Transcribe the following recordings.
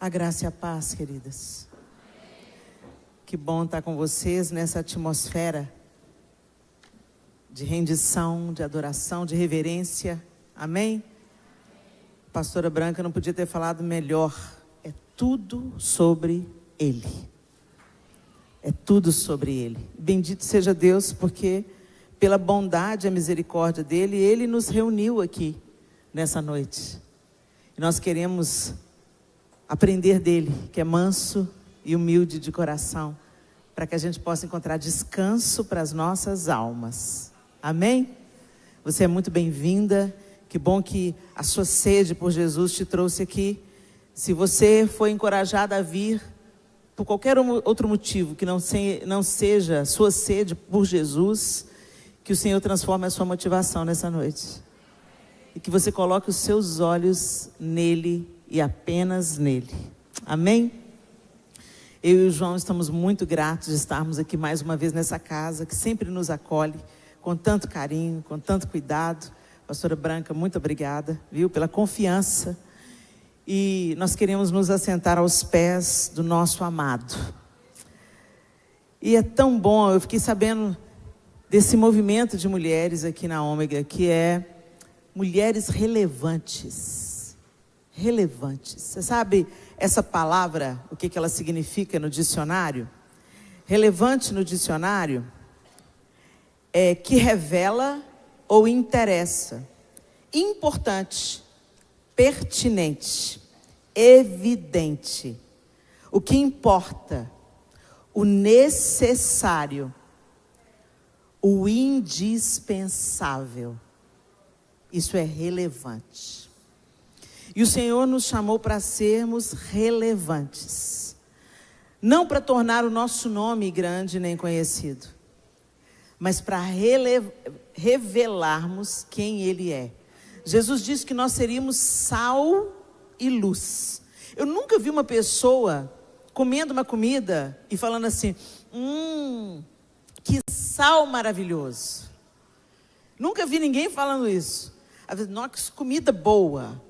A graça e a paz, queridas. Que bom estar com vocês nessa atmosfera de rendição, de adoração, de reverência. Amém? A pastora Branca não podia ter falado melhor. É tudo sobre Ele. É tudo sobre Ele. Bendito seja Deus, porque pela bondade e a misericórdia dEle, Ele nos reuniu aqui nessa noite. E nós queremos aprender dEle, que é manso e humilde de coração, para que a gente possa encontrar descanso para as nossas almas. Amém? Você é muito bem-vinda. Que bom que a sua sede por Jesus te trouxe aqui. Se você foi encorajada a vir por qualquer outro motivo que não seja sua sede por Jesus, que o Senhor transforme a sua motivação nessa noite. E que você coloque os seus olhos nele e apenas nele. Amém? Eu e o João estamos muito gratos de estarmos aqui mais uma vez nessa casa, que sempre nos acolhe com tanto carinho, com tanto cuidado. Pastora Branca, muito obrigada, viu, pela confiança. E nós queremos nos assentar aos pés do nosso amado. E é tão bom, eu fiquei sabendo desse movimento de mulheres aqui na Ômega, que é mulheres relevantes. Relevantes. Você sabe essa palavra, o que ela significa no dicionário? Relevante no dicionário é que revela ou interessa, importante, pertinente, evidente, o que importa, o necessário, o indispensável. Isso é relevante. E o Senhor nos chamou para sermos relevantes. Não para tornar o nosso nome grande nem conhecido, mas para revelarmos quem Ele é. Jesus disse que nós seríamos sal e luz. Eu nunca vi uma pessoa comendo uma comida e falando assim, que sal maravilhoso. Nunca vi ninguém falando isso. Às vezes, nossa, que comida boa.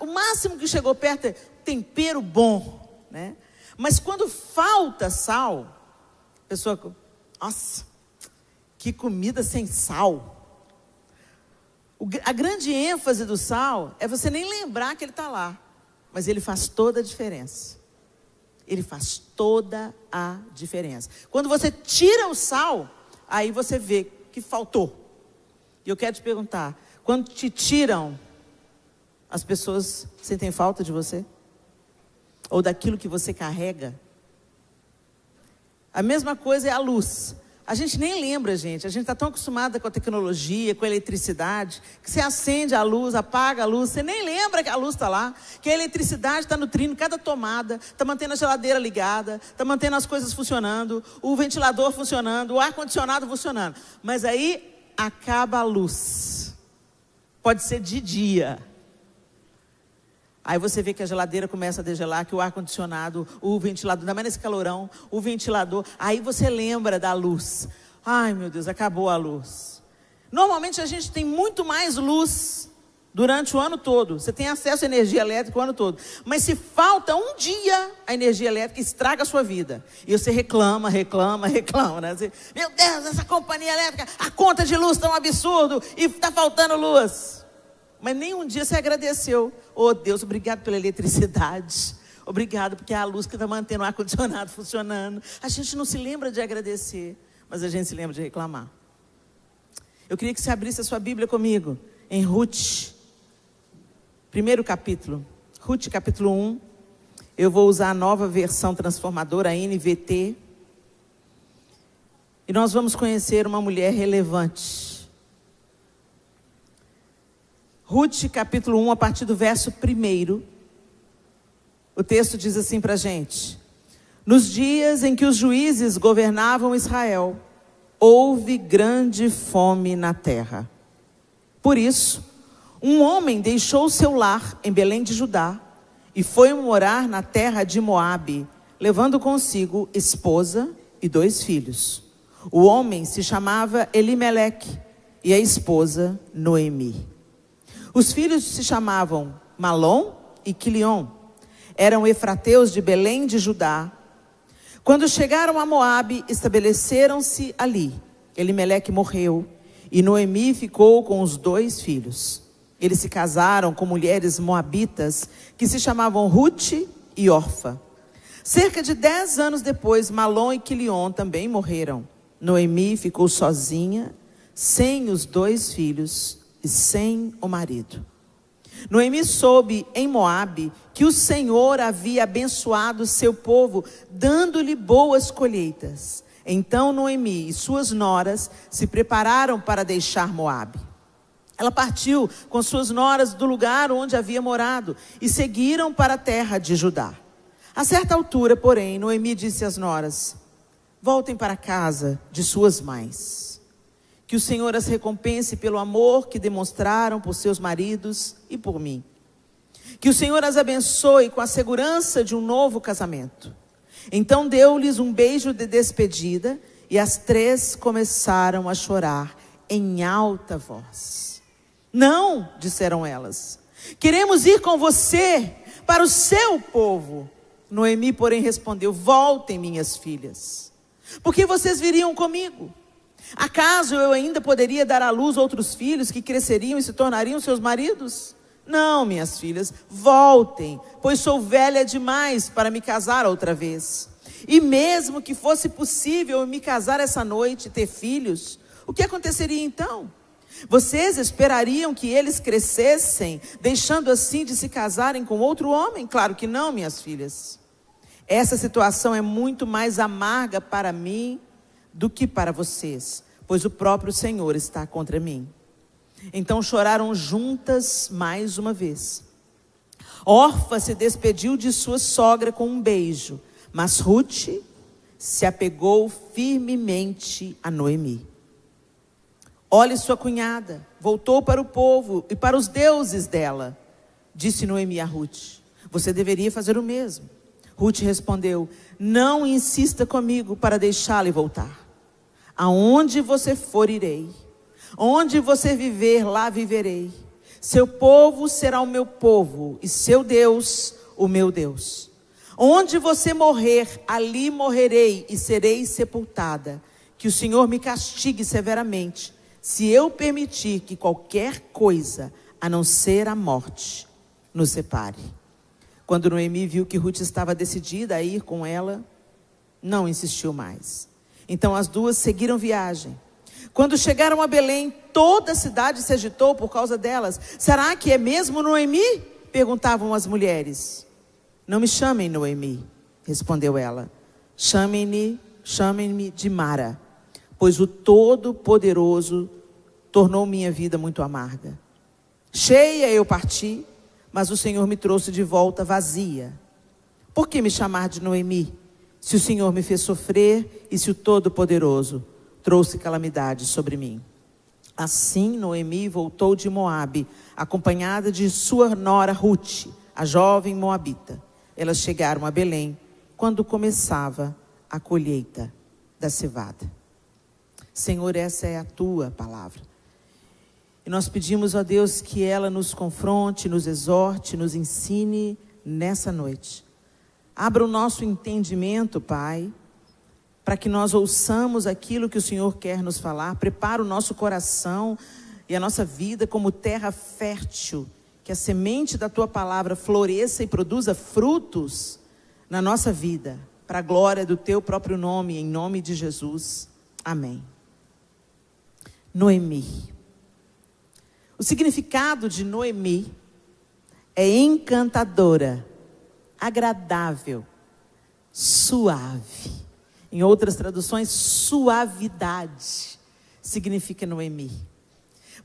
O máximo que chegou perto é tempero bom, né? Mas quando falta sal, a pessoa, nossa, que comida sem sal. A grande ênfase do sal é você nem lembrar que ele está lá, mas ele faz toda a diferença. Ele faz toda a diferença. Quando você tira o sal, aí você vê que faltou. E eu quero te perguntar, quando te tiram, as pessoas sentem falta de você? Ou daquilo que você carrega? A mesma coisa é a luz. A gente nem lembra, gente. A gente está tão acostumada com a tecnologia, com a eletricidade, que você acende a luz, apaga a luz, você nem lembra que a luz está lá, que a eletricidade está nutrindo cada tomada, está mantendo a geladeira ligada, está mantendo as coisas funcionando, o ventilador funcionando, o ar-condicionado funcionando. Mas aí acaba a luz. Pode ser de dia. Aí você vê que a geladeira começa a degelar, que o ar-condicionado, o ventilador, ainda mais nesse calorão, o ventilador, aí você lembra da luz. Ai, meu Deus, acabou a luz. Normalmente a gente tem muito mais luz durante o ano todo. Você tem acesso à energia elétrica o ano todo. Mas se falta um dia, a energia elétrica estraga a sua vida. E você reclama, né? Você, meu Deus, essa companhia elétrica, a conta de luz está um absurdo e está faltando luz. Mas nem um dia você agradeceu. Oh Deus, obrigado pela eletricidade. Obrigado porque é a luz que está mantendo o ar-condicionado funcionando. A gente não se lembra de agradecer, mas a gente se lembra de reclamar. Eu queria que você abrisse a sua Bíblia comigo em Ruth. Primeiro capítulo. Ruth capítulo 1. Eu vou usar a nova versão transformadora, a NVT. E nós vamos conhecer uma mulher relevante. Ruth, capítulo 1, a partir do verso 1, o texto diz assim para a gente: nos dias em que os juízes governavam Israel, houve grande fome na terra. Por isso, um homem deixou seu lar em Belém de Judá e foi morar na terra de Moabe, levando consigo esposa e 2 filhos. O homem se chamava Elimeleque e a esposa Noemi. Os filhos se chamavam Malom e Quilion. eram efrateus de Belém de Judá. Quando chegaram a Moabe, estabeleceram-se ali. Elimeleque morreu e Noemi ficou com os 2 filhos. Eles se casaram com mulheres moabitas que se chamavam Ruth e Orfa. Cerca de 10 anos depois, Malom e Quilion também morreram. Noemi ficou sozinha, sem os 2 filhos e sem o marido. Noemi soube em Moabe que o Senhor havia abençoado seu povo, dando-lhe boas colheitas. Então Noemi e suas noras se prepararam para deixar Moabe. Ela partiu com suas noras do lugar onde havia morado e seguiram para a terra de Judá. A certa altura, porém, Noemi disse às noras: voltem para a casa de suas mães. Que o Senhor as recompense pelo amor que demonstraram por seus maridos e por mim. Que o Senhor as abençoe com a segurança de um novo casamento. Então deu-lhes um beijo de despedida e as 3 começaram a chorar em alta voz. Não, disseram elas, queremos ir com você para o seu povo. Noemi, porém, respondeu: voltem, minhas filhas, porque vocês viriam comigo. Acaso eu ainda poderia dar à luz outros filhos que cresceriam e se tornariam seus maridos? Não, minhas filhas, voltem, pois sou velha demais para me casar outra vez. E mesmo que fosse possível eu me casar essa noite e ter filhos, o que aconteceria então? Vocês esperariam que eles crescessem, deixando assim de se casarem com outro homem? Claro que não, minhas filhas. Essa situação é muito mais amarga para mim do que para vocês, pois o próprio Senhor está contra mim. Então choraram juntas mais uma vez. Orfa se despediu de sua sogra com um beijo, mas Ruth se apegou firmemente a Noemi. Olhe, sua cunhada voltou para o povo e para os deuses dela, disse Noemi a Ruth. Você deveria fazer o mesmo. Ruth respondeu: não insista comigo para deixá-la voltar. Aonde você for, irei. Onde você viver, lá viverei. Seu povo será o meu povo e seu Deus, o meu Deus. Onde você morrer, ali morrerei e serei sepultada. Que o Senhor me castigue severamente, se eu permitir que qualquer coisa, a não ser a morte, nos separe. Quando Noemi viu que Ruth estava decidida a ir com ela, não insistiu mais. Então as 2 seguiram viagem. Quando chegaram a Belém, toda a cidade se agitou por causa delas. Será que é mesmo Noemi? Perguntavam as mulheres. Não me chamem Noemi, respondeu ela. Chamem-me de Mara, pois o Todo-Poderoso tornou minha vida muito amarga. Cheia eu parti, mas o Senhor me trouxe de volta vazia. Por que me chamar de Noemi, se o Senhor me fez sofrer e se o Todo-Poderoso trouxe calamidade sobre mim? Assim Noemi voltou de Moabe, acompanhada de sua nora Ruth, a jovem moabita. Elas chegaram a Belém quando começava a colheita da cevada. Senhor, essa é a tua palavra. E nós pedimos a Deus que ela nos confronte, nos exorte, nos ensine nessa noite. Abra o nosso entendimento, Pai, para que nós ouçamos aquilo que o Senhor quer nos falar. Prepara o nosso coração e a nossa vida como terra fértil, que a semente da tua palavra floresça e produza frutos na nossa vida, para a glória do teu próprio nome, em nome de Jesus. Amém. Noemi. O significado de Noemi é encantadora, agradável, suave. Em outras traduções, suavidade significa Noemi.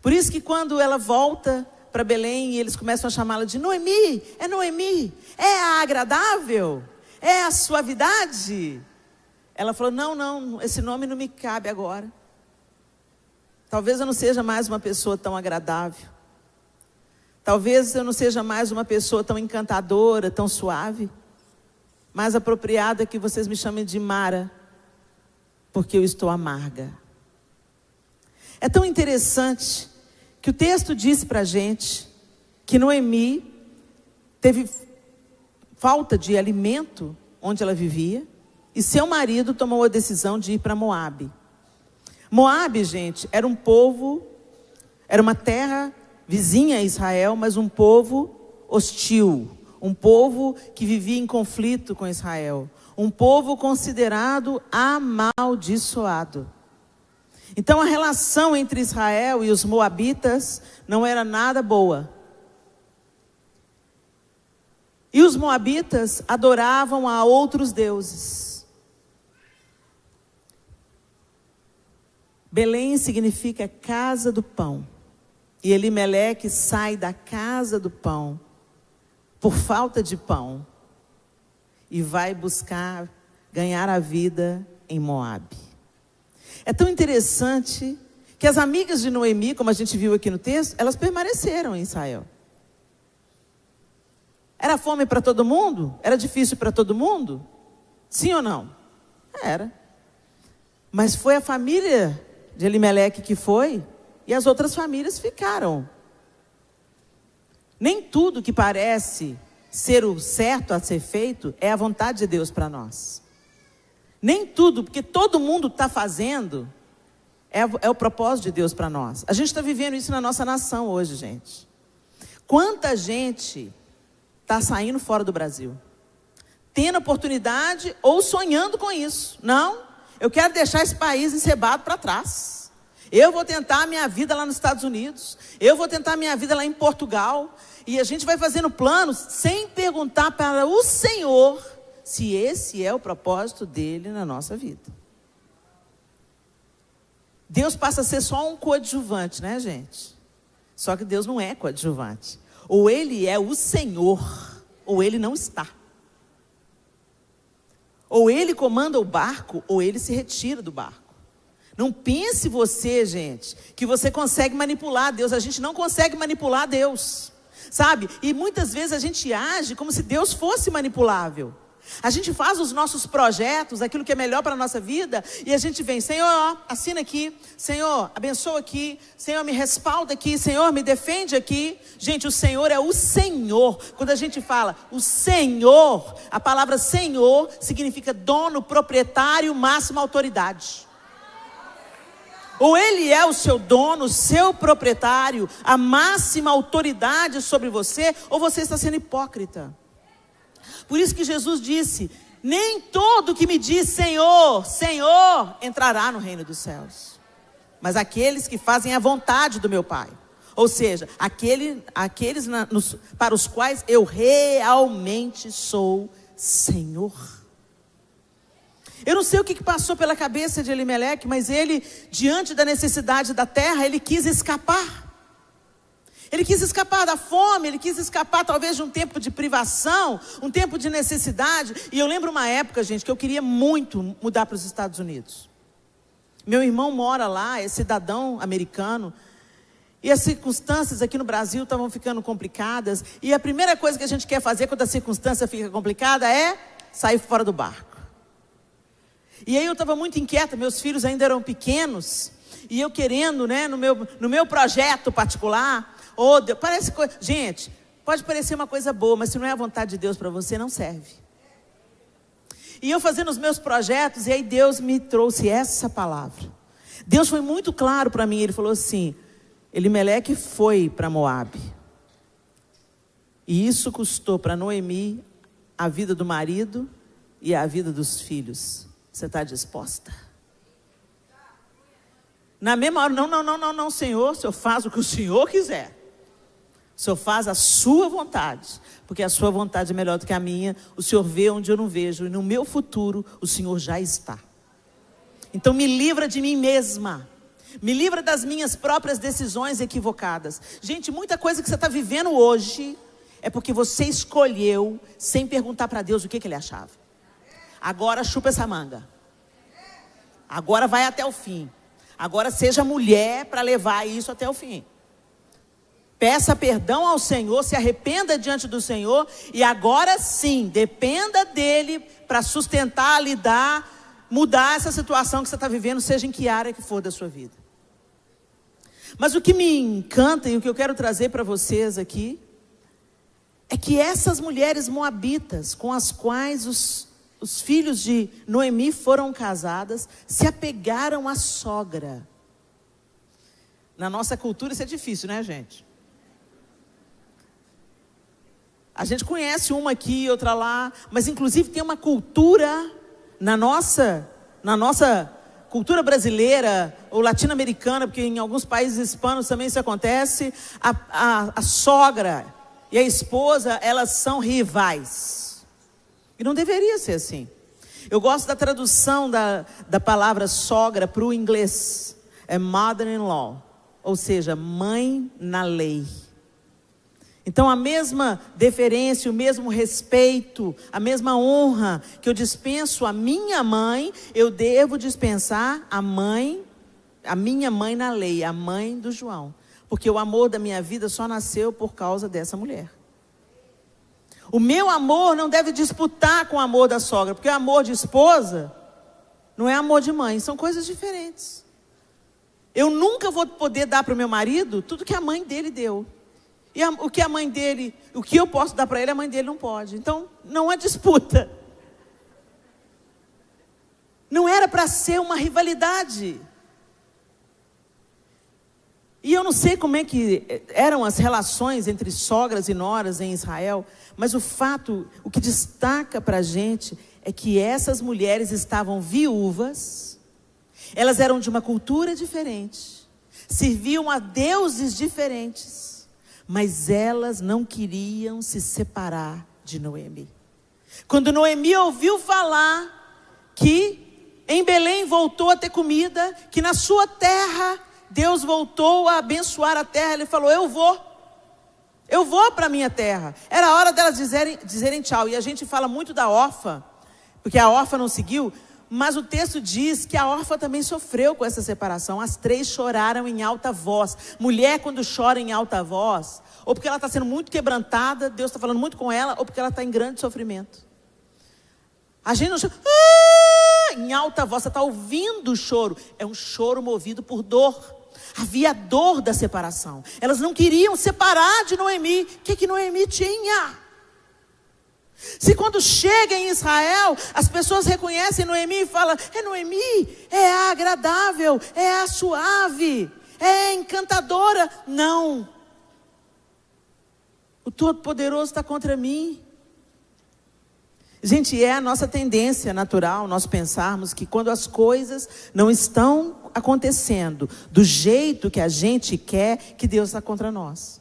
Por isso que quando ela volta para Belém e eles começam a chamá-la de Noemi, é a agradável, é a suavidade. Ela falou: não, esse nome não me cabe agora. Talvez eu não seja mais uma pessoa tão agradável. Talvez eu não seja mais uma pessoa tão encantadora, tão suave. Mais apropriado é que vocês me chamem de Mara, porque eu estou amarga. É tão interessante que o texto diz para a gente que Noemi falta de alimento onde ela vivia, e seu marido tomou a decisão de ir para Moabe. Moabe, gente, era um povo, era uma terra vizinha a Israel, mas um povo hostil, um povo que vivia em conflito com Israel, um povo considerado amaldiçoado. Então a relação entre Israel e os moabitas não era nada boa. E os moabitas adoravam a outros deuses. Belém significa casa do pão. E Elimeleque sai da casa do pão por falta de pão e vai buscar ganhar a vida em Moabe. É tão interessante que as amigas de Noemi, como a gente viu aqui no texto, elas permaneceram em Israel. Era fome para todo mundo? Era difícil para todo mundo? Sim ou não? Era. Mas foi a família de Elimeleque que foi, e as outras famílias ficaram. Nem tudo que parece ser o certo a ser feito é a vontade de Deus para nós. Nem tudo, porque todo mundo está fazendo, é o propósito de Deus para nós. A gente está vivendo isso na nossa nação hoje, gente. Quanta gente está saindo fora do Brasil, tendo oportunidade ou sonhando com isso. Não, eu quero deixar esse país encebado para trás. Eu vou tentar a minha vida lá nos Estados Unidos. Eu vou tentar a minha vida lá em Portugal. E a gente vai fazendo planos sem perguntar para o Senhor se esse é o propósito dele na nossa vida. Deus passa a ser só um coadjuvante, né, gente? Só que Deus não é coadjuvante. Ou ele é o Senhor, ou ele não está. Ou ele comanda o barco, ou ele se retira do barco. Não pense você, gente, que você consegue manipular Deus. A gente não consegue manipular Deus, sabe? E muitas vezes a gente age como se Deus fosse manipulável. A gente faz os nossos projetos, aquilo que é melhor para a nossa vida, e a gente vem, Senhor, assina aqui, Senhor, abençoa aqui, Senhor, me respalda aqui, Senhor, me defende aqui. Gente, o Senhor é o Senhor. Quando a gente fala o Senhor, a palavra Senhor significa dono, proprietário, máxima autoridade. Ou ele é o seu dono, o seu proprietário, a máxima autoridade sobre você, ou você está sendo hipócrita. Por isso que Jesus disse, nem todo que me diz Senhor, Senhor, entrará no reino dos céus, mas aqueles que fazem a vontade do meu Pai. Ou seja, aqueles para os quais eu realmente sou Senhor. Eu não sei o que passou pela cabeça de Elimeleque, mas ele, diante da necessidade da terra, ele quis escapar. Ele quis escapar da fome, ele quis escapar talvez de um tempo de privação, um tempo de necessidade. E eu lembro uma época, gente, que eu queria muito mudar para os Estados Unidos. Meu irmão mora lá, é cidadão americano. E as circunstâncias aqui no Brasil estavam ficando complicadas. E a primeira coisa que a gente quer fazer quando a circunstância fica complicada é sair fora do barco. E aí eu estava muito inquieta, meus filhos ainda eram pequenos, e eu querendo, né, no meu projeto particular, parece coisa, gente, pode parecer uma coisa boa, mas se não é a vontade de Deus para você, não serve. E eu fazendo os meus projetos, e aí Deus me trouxe essa palavra. Deus foi muito claro para mim, ele falou assim, Elimeleque foi para Moabe, e isso custou para Noemi a vida do marido e a vida dos filhos. Você está disposta? Na mesma hora, não, Senhor, o Senhor faz o que o Senhor quiser. O Senhor faz a sua vontade, porque a sua vontade é melhor do que a minha. O Senhor vê onde eu não vejo, e no meu futuro o Senhor já está. Então me livra de mim mesma, me livra das minhas próprias decisões equivocadas. Gente, muita coisa que você está vivendo hoje é porque você escolheu sem perguntar para Deus o que ele achava. Agora chupa essa manga. Agora vai até o fim. Agora seja mulher para levar isso até o fim. Peça perdão ao Senhor, se arrependa diante do Senhor. E agora sim, dependa dele para sustentar, lidar, mudar essa situação que você está vivendo, seja em que área que for da sua vida. Mas o que me encanta e o que eu quero trazer para vocês aqui é que essas mulheres moabitas, com as quais os filhos de Noemi foram casadas, se apegaram à sogra. Na nossa cultura isso é difícil, né, gente? A gente conhece uma aqui, outra lá, mas inclusive tem uma cultura na nossa cultura brasileira ou latino-americana, porque em alguns países hispanos também isso acontece, a sogra e a esposa, elas são rivais. E não deveria ser assim. Eu gosto da tradução da palavra sogra para o inglês. É mother-in-law, ou seja, mãe na lei. Então a mesma deferência, o mesmo respeito, a mesma honra que eu dispenso à minha mãe, eu devo dispensar a minha mãe na lei, a mãe do João. Porque o amor da minha vida só nasceu por causa dessa mulher. O meu amor não deve disputar com o amor da sogra, porque o amor de esposa não é amor de mãe, são coisas diferentes. Eu nunca vou poder dar para o meu marido tudo que a mãe dele deu. E o que a mãe dele, o que eu posso dar para ele, a mãe dele não pode. Então, não há disputa. Não era para ser uma rivalidade. E eu não sei como é que eram as relações entre sogras e noras em Israel, mas o que destaca para a gente é que essas mulheres estavam viúvas, elas eram de uma cultura diferente, serviam a deuses diferentes, mas elas não queriam se separar de Noemi. Quando Noemi ouviu falar que em Belém voltou a ter comida, que na sua terra Deus voltou a abençoar a terra, ele falou: eu vou para a minha terra. Era a hora delas dizerem tchau. E a gente fala muito da órfã, porque a órfã não seguiu, mas o texto diz que a órfã também sofreu com essa separação. As 3 choraram em alta voz. Mulher, quando chora em alta voz, ou porque ela está sendo muito quebrantada, Deus está falando muito com ela, ou porque ela está em grande sofrimento. A gente não chora em alta voz, você está ouvindo o choro. É um choro movido por dor. Havia a dor da separação. Elas não queriam separar de Noemi. O que Noemi tinha? Se quando chega em Israel, as pessoas reconhecem Noemi e falam: é Noemi, é a agradável, é a suave, é a encantadora. Não. O Todo-Poderoso está contra mim. Gente, é a nossa tendência natural nós pensarmos que quando as coisas não estão acontecendo do jeito que a gente quer, que Deus está contra nós.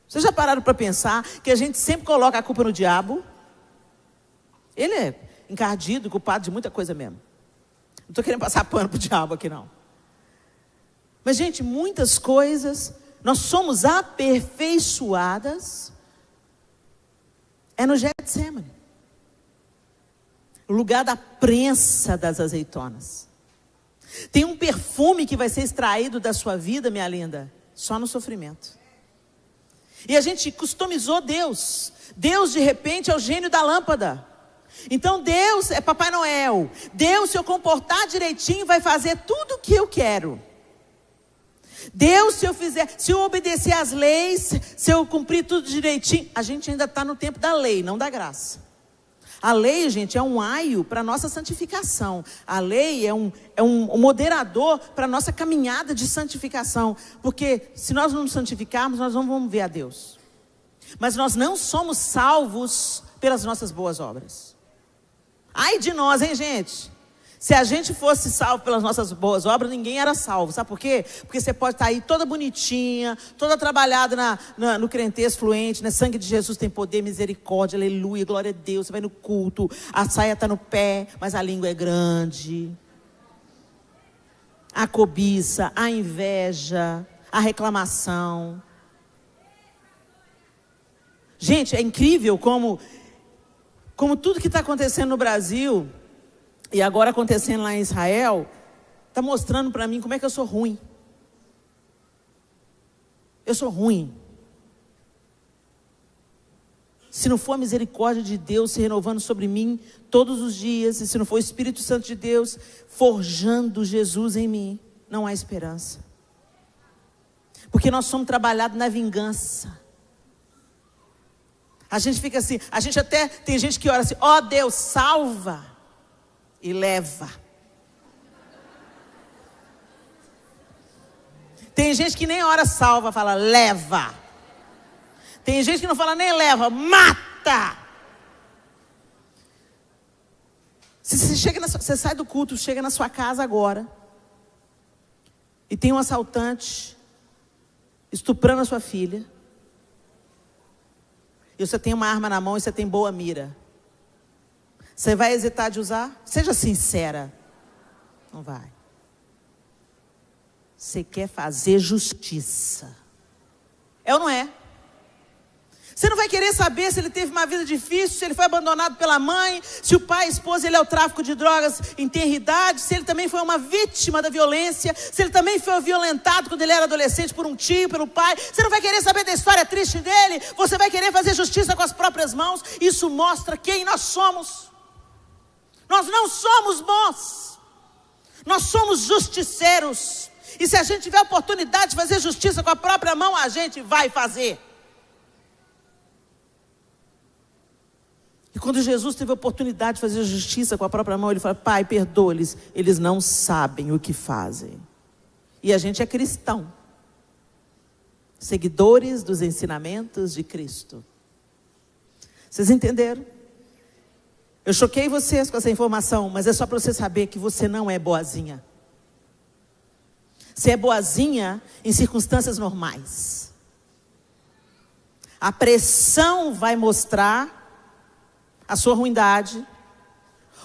Vocês já pararam para pensar que a gente sempre coloca a culpa no diabo? Ele é encardido, culpado de muita coisa mesmo. Não estou querendo passar pano para o diabo aqui não. Mas gente, muitas coisas nós somos aperfeiçoadas no Getsemane, o lugar da prensa das azeitonas. Tem um perfume que vai ser extraído da sua vida, minha linda, só no sofrimento. E a gente customizou Deus. Deus de repente é o gênio da lâmpada. Então Deus é Papai Noel. Deus, se eu comportar direitinho, vai fazer tudo o que eu quero. Deus, se eu obedecer às leis, se eu cumprir tudo direitinho. A gente ainda está no tempo da lei, não da graça. A lei, gente, é um aio para a nossa santificação. A lei é um moderador para a nossa caminhada de santificação. Porque se nós não nos santificarmos, nós não vamos ver a Deus. Mas nós não somos salvos pelas nossas boas obras. Ai de nós, hein, gente? Se a gente fosse salvo pelas nossas boas obras, ninguém era salvo. Sabe por quê? Porque você pode estar aí toda bonitinha, toda trabalhada no crentez fluente, né? Sangue de Jesus tem poder, misericórdia, aleluia, glória a Deus. Você vai no culto, a saia está no pé, mas a língua é grande. A cobiça, a inveja, a reclamação. Gente, é incrível como tudo que está acontecendo no Brasil e agora acontecendo lá em Israel, está mostrando para mim como é que eu sou ruim. Eu sou ruim. Se não for a misericórdia de Deus se renovando sobre mim todos os dias, e se não for o Espírito Santo de Deus forjando Jesus em mim, não há esperança. Porque nós somos trabalhados na vingança. A gente fica assim, a gente até, tem gente que ora assim, ó Deus, salva e leva. Tem gente que nem ora salva, fala leva. Tem gente que não fala nem leva, mata. Se você sai do culto, chega na sua casa agora, e tem um assaltante estuprando a sua filha, e você tem uma arma na mão e você tem boa mira, você vai hesitar de usar? Seja sincera. Não vai. Você quer fazer justiça. É ou não é? Você não vai querer saber se ele teve uma vida difícil, se ele foi abandonado pela mãe, se o pai expôs ele ao tráfico de drogas em tenridade, se ele também foi uma vítima da violência, se ele também foi violentado quando ele era adolescente por um tio, pelo pai. Você não vai querer saber da história triste dele, você vai querer fazer justiça com as próprias mãos. Isso mostra quem nós somos. Nós não somos bons, nós somos justiceiros. E se a gente tiver a oportunidade de fazer justiça com a própria mão, a gente vai fazer. E quando Jesus teve a oportunidade de fazer justiça com a própria mão, ele fala, Pai, perdoa-lhes, eles não sabem o que fazem. E a gente é cristão, seguidores dos ensinamentos de Cristo. Vocês entenderam? Eu choquei vocês com essa informação, mas é só para você saber que você não é boazinha. Você é boazinha em circunstâncias normais. A pressão vai mostrar a sua ruindade,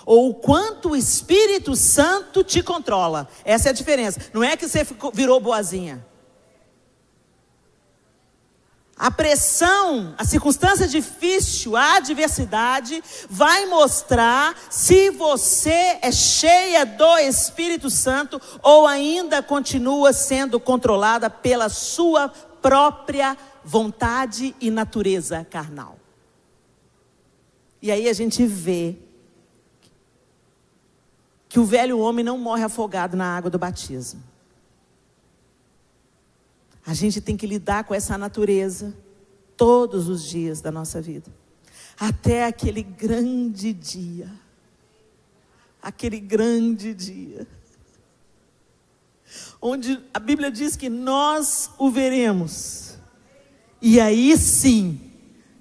ou o quanto o Espírito Santo te controla. Essa é a diferença. Não é que você virou boazinha. A pressão, a circunstância difícil, a adversidade vai mostrar se você é cheia do Espírito Santo ou ainda continua sendo controlada pela sua própria vontade e natureza carnal. E aí a gente vê que o velho homem não morre afogado na água do batismo. A gente tem que lidar com essa natureza todos os dias da nossa vida. Até aquele grande dia. Aquele grande dia. Onde a Bíblia diz que nós o veremos. E aí sim,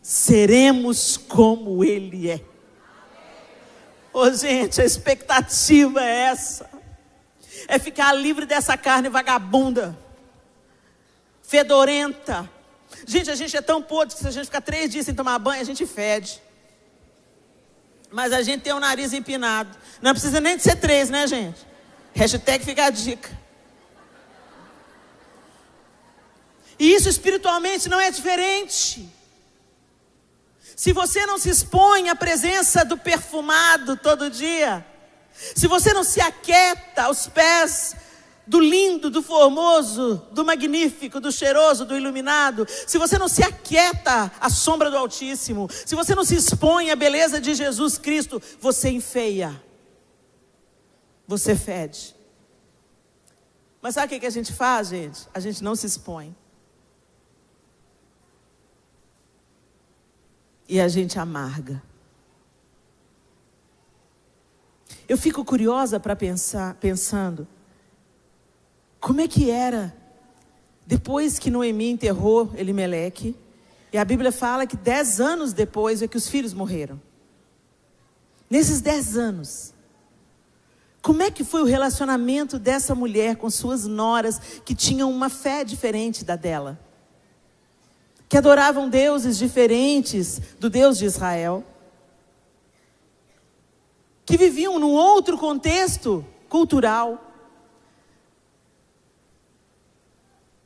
seremos como Ele é. Ô gente, a expectativa é essa. É ficar livre dessa carne vagabunda, fedorenta. Gente, a gente é tão podre que se a gente ficar 3 dias sem tomar banho, a gente fede. Mas a gente tem o nariz empinado. Não precisa nem de ser 3, né, gente? Hashtag fica a dica. E isso espiritualmente não é diferente. Se você não se expõe à presença do perfumado todo dia, se você não se aquieta aos pés do lindo, do formoso, do magnífico, do cheiroso, do iluminado, se você não se aquieta à sombra do Altíssimo, se você não se expõe à beleza de Jesus Cristo, você enfeia, você fede. Mas sabe o que a gente faz, gente? A gente não se expõe. E a gente amarga. Eu fico curiosa para pensando, como é que era depois que Noemi enterrou Elimeleque, e a Bíblia fala que 10 anos depois é que os filhos morreram. Nesses 10 anos, como é que foi o relacionamento dessa mulher com suas noras, que tinham uma fé diferente da dela? Que adoravam deuses diferentes do Deus de Israel, que viviam num outro contexto cultural.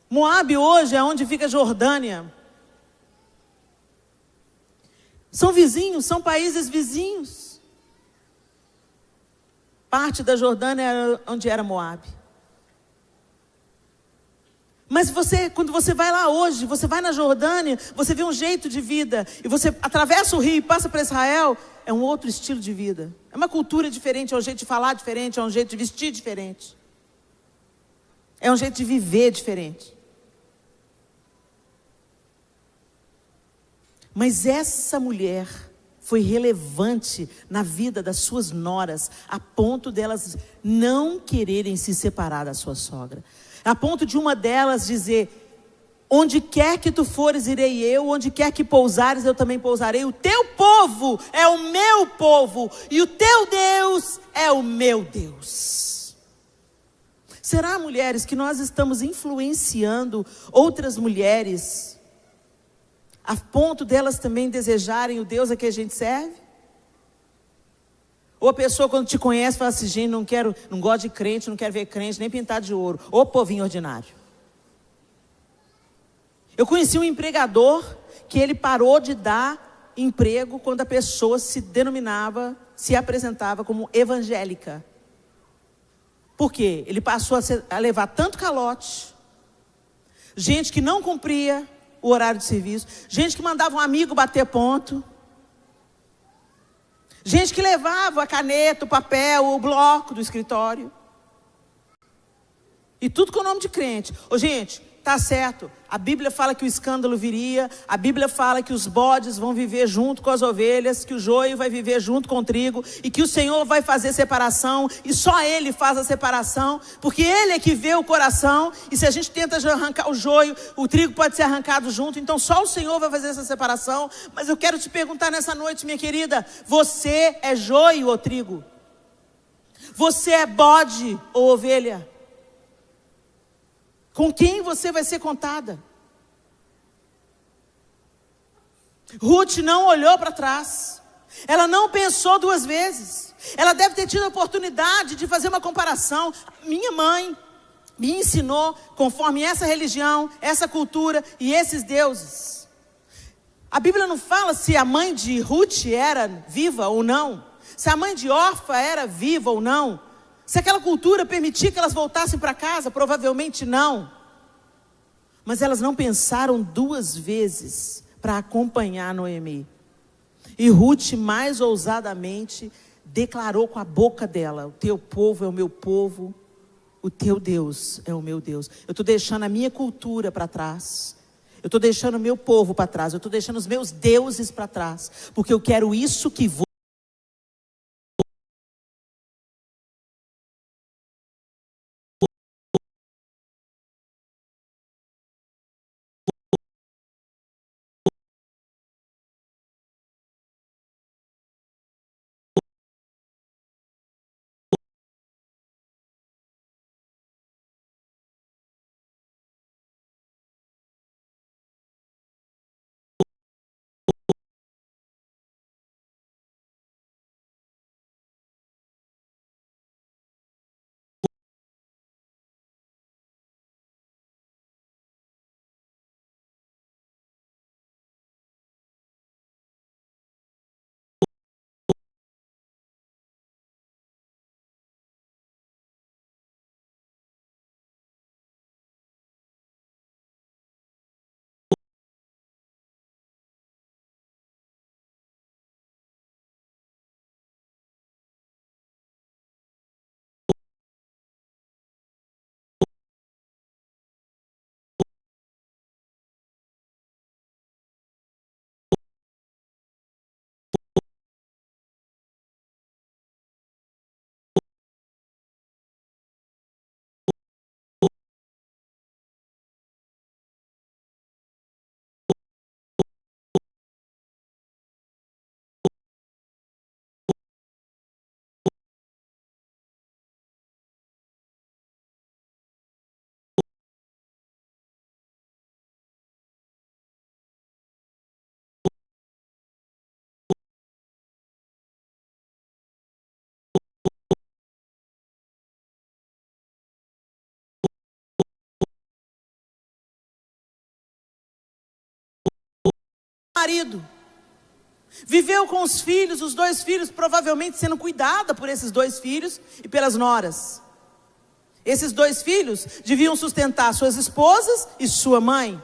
Moabe hoje é onde fica a Jordânia. São vizinhos, são países vizinhos. Parte da Jordânia era onde era Moabe. Mas quando você vai lá hoje, você vai na Jordânia, você vê um jeito de vida, e você atravessa o rio e passa para Israel, é um outro estilo de vida. É uma cultura diferente, é um jeito de falar diferente, é um jeito de vestir diferente. É um jeito de viver diferente. Mas essa mulher foi relevante na vida das suas noras, a ponto delas não quererem se separar da sua sogra. A ponto de uma delas dizer: onde quer que tu fores, irei eu, onde quer que pousares, eu também pousarei. O teu povo é o meu povo, e o teu Deus é o meu Deus. Será, mulheres, que nós estamos influenciando outras mulheres a ponto delas também desejarem o Deus a que a gente serve? Ou a pessoa, quando te conhece, fala assim: gente, não gosto de crente, não quero ver crente, nem pintado de ouro. Ô povinho ordinário. Eu conheci um empregador que ele parou de dar emprego quando a pessoa se apresentava como evangélica. Por quê? Ele passou a levar tanto calote, gente que não cumpria o horário de serviço, gente que mandava um amigo bater ponto, gente que levava a caneta, o papel, o bloco do escritório, e tudo com o nome de crente. Ô gente, tá certo, a Bíblia fala que o escândalo viria, a Bíblia fala que os bodes vão viver junto com as ovelhas, que o joio vai viver junto com o trigo, e que o Senhor vai fazer separação, e só Ele faz a separação, porque Ele é que vê o coração, e se a gente tenta arrancar o joio, o trigo pode ser arrancado junto, então só o Senhor vai fazer essa separação. Mas eu quero te perguntar nessa noite, minha querida: você é joio ou trigo? Você é bode ou ovelha? Com quem você vai ser contada? Ruth não olhou para trás. Ela não pensou duas vezes. Ela deve ter tido a oportunidade de fazer uma comparação. Minha mãe me ensinou conforme essa religião, essa cultura e esses deuses. A Bíblia não fala se a mãe de Ruth era viva ou não. Se a mãe de Orfa era viva ou não. Se aquela cultura permitia que elas voltassem para casa, provavelmente não. Mas elas não pensaram duas vezes para acompanhar Noemi. E Ruth, mais ousadamente, declarou com a boca dela: o teu povo é o meu povo, o teu Deus é o meu Deus. Eu estou deixando a minha cultura para trás. Eu estou deixando o meu povo para trás. Eu estou deixando os meus deuses para trás. Porque eu quero isso que vou. Marido viveu com os filhos, os dois filhos provavelmente sendo cuidada por esses dois filhos e pelas noras. Esses dois filhos deviam sustentar suas esposas e sua mãe.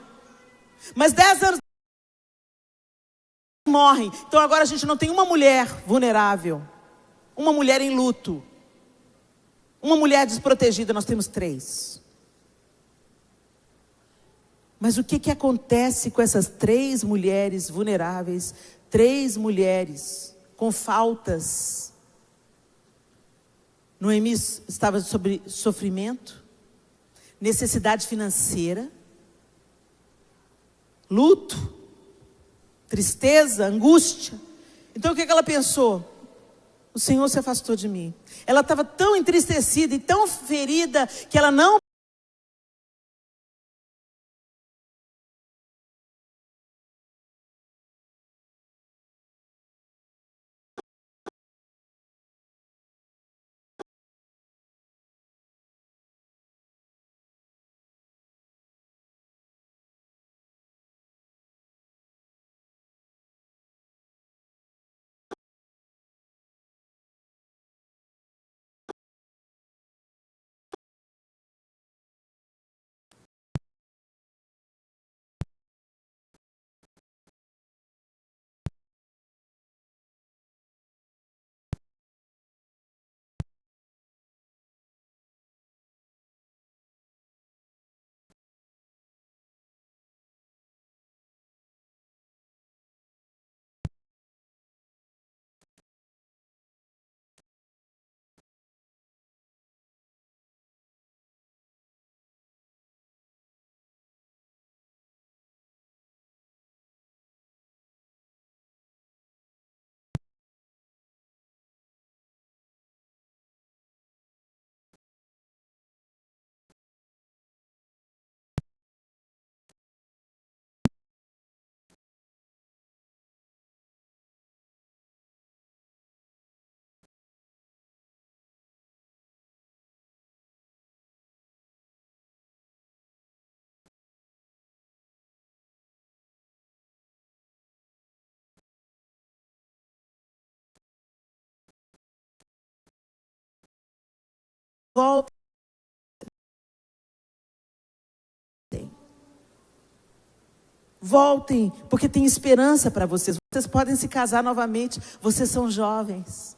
Mas 10 anos morrem. Então agora a gente não tem uma mulher vulnerável, uma mulher em luto, uma mulher desprotegida. Nós temos 3. Mas o que que acontece com essas 3 mulheres vulneráveis, 3 mulheres com faltas? Noemi estava sobre sofrimento, necessidade financeira, luto, tristeza, angústia. Então o que que ela pensou? O Senhor se afastou de mim. Ela estava tão entristecida e tão ferida que ela não voltem. Voltem, porque tem esperança para vocês. Vocês podem se casar novamente. Vocês são jovens.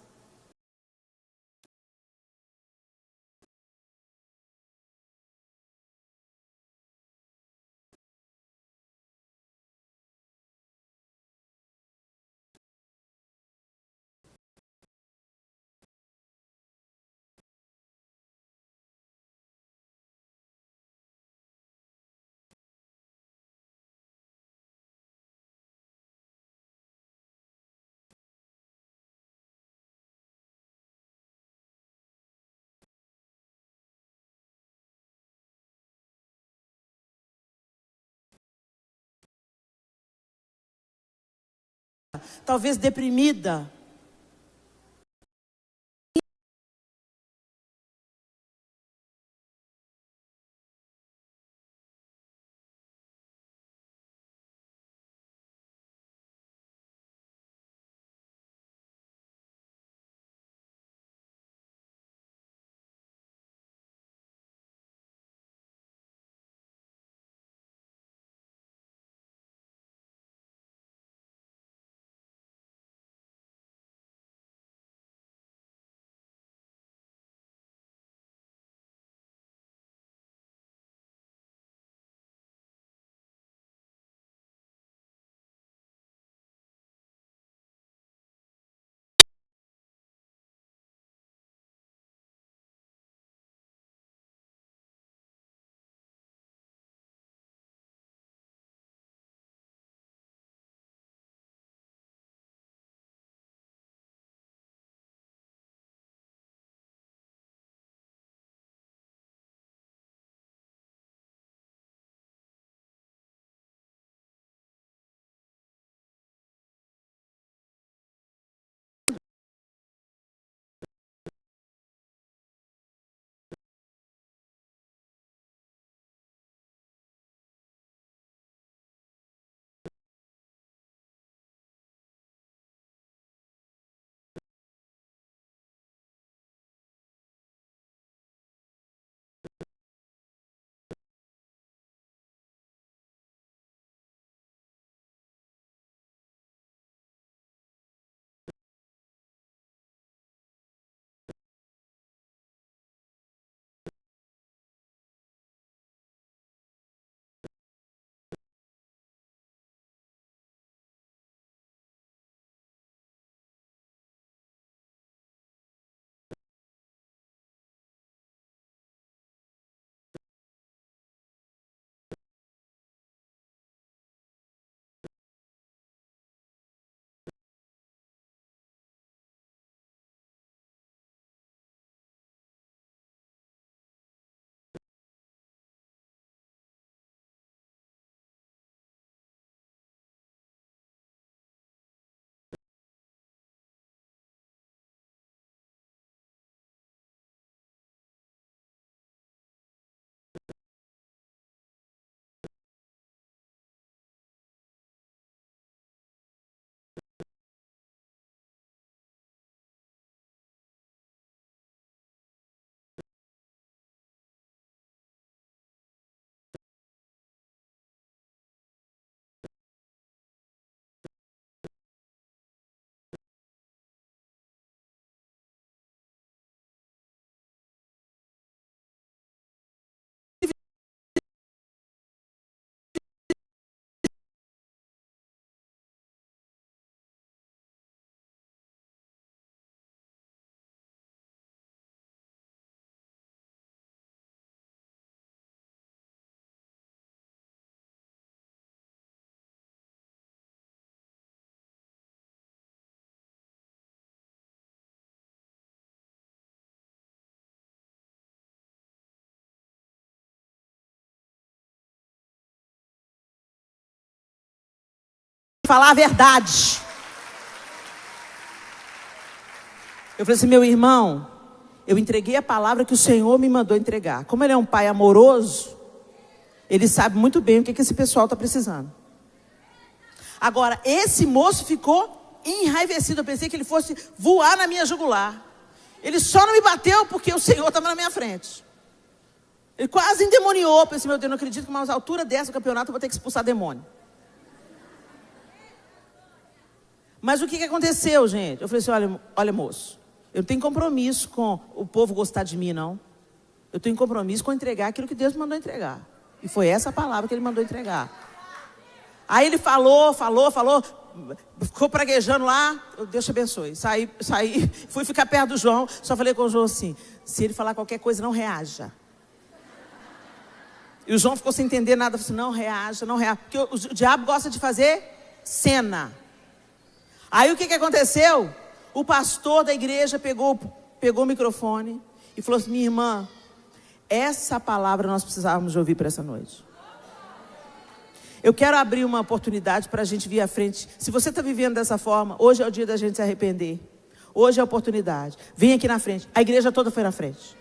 Talvez deprimida. falar a verdade. Eu falei assim, meu irmão, eu entreguei a palavra que o Senhor me mandou entregar. Como ele é um pai amoroso, ele sabe muito bem o que esse pessoal está precisando. Agora, esse moço ficou enraivecido. Eu pensei que ele fosse voar na minha jugular. Ele só não me bateu porque o Senhor estava na minha frente. Ele quase endemoniou. Eu pensei, meu Deus, não acredito que uma altura dessa do campeonato eu vou ter que expulsar demônio. Mas o que aconteceu, gente? Eu falei assim, olha moço, eu não tenho compromisso com o povo gostar de mim, não. Eu tenho compromisso com entregar aquilo que Deus me mandou entregar. E foi essa palavra que ele mandou entregar. Aí ele falou, ficou praguejando lá. Deus te abençoe. Saí, fui ficar perto do João. Só falei com o João assim, se ele falar qualquer coisa, não reaja. E o João ficou sem entender nada. Falei assim, não reaja. Porque o diabo gosta de fazer cena. Aí o que aconteceu? O pastor da igreja pegou o microfone e falou assim, minha irmã, essa palavra nós precisávamos de ouvir para essa noite. Eu quero abrir uma oportunidade para a gente vir à frente. Se você está vivendo dessa forma, hoje é o dia da gente se arrepender. Hoje é a oportunidade. Vem aqui na frente. A igreja toda foi na frente.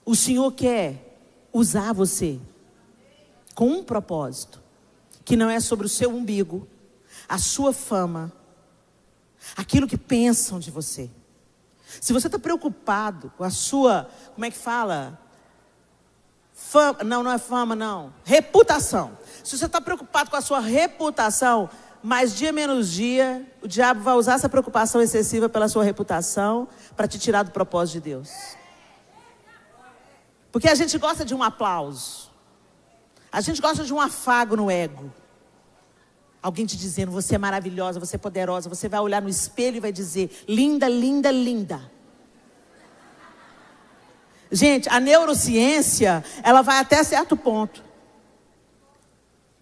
O Senhor quer usar você com um propósito, que não é sobre o seu umbigo, a sua fama, aquilo que pensam de você. Se você está preocupado com a sua, como é que fala? Fama, não é fama, não. Reputação. Se você está preocupado com a sua reputação, mais dia menos dia, o diabo vai usar essa preocupação excessiva pela sua reputação para te tirar do propósito de Deus. Porque a gente gosta de um aplauso. A gente gosta de um afago no ego. Alguém te dizendo, você é maravilhosa, você é poderosa. Você vai olhar no espelho e vai dizer, linda, linda, linda. Gente, a neurociência, ela vai até certo ponto.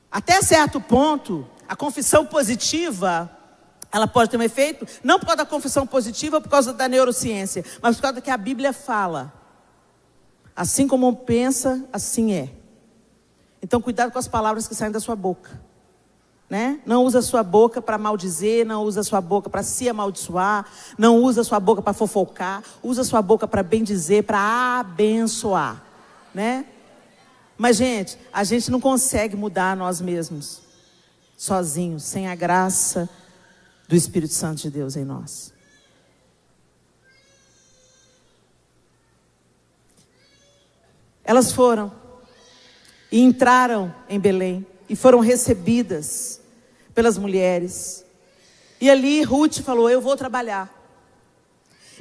Até certo ponto, a confissão positiva, ela pode ter um efeito, não por causa da confissão positiva, por causa da neurociência, mas por causa do que a Bíblia fala. Assim como pensa, assim é. Então, cuidado com as palavras que saem da sua boca. Né? Não usa a sua boca para maldizer, não usa a sua boca para se amaldiçoar, não usa a sua boca para fofocar, usa a sua boca para bendizer, para abençoar, né? Mas gente, a gente não consegue mudar nós mesmos, sozinhos, sem a graça do Espírito Santo de Deus em nós. Elas foram e entraram em Belém e foram recebidas pelas mulheres. E ali Ruth falou, eu vou trabalhar.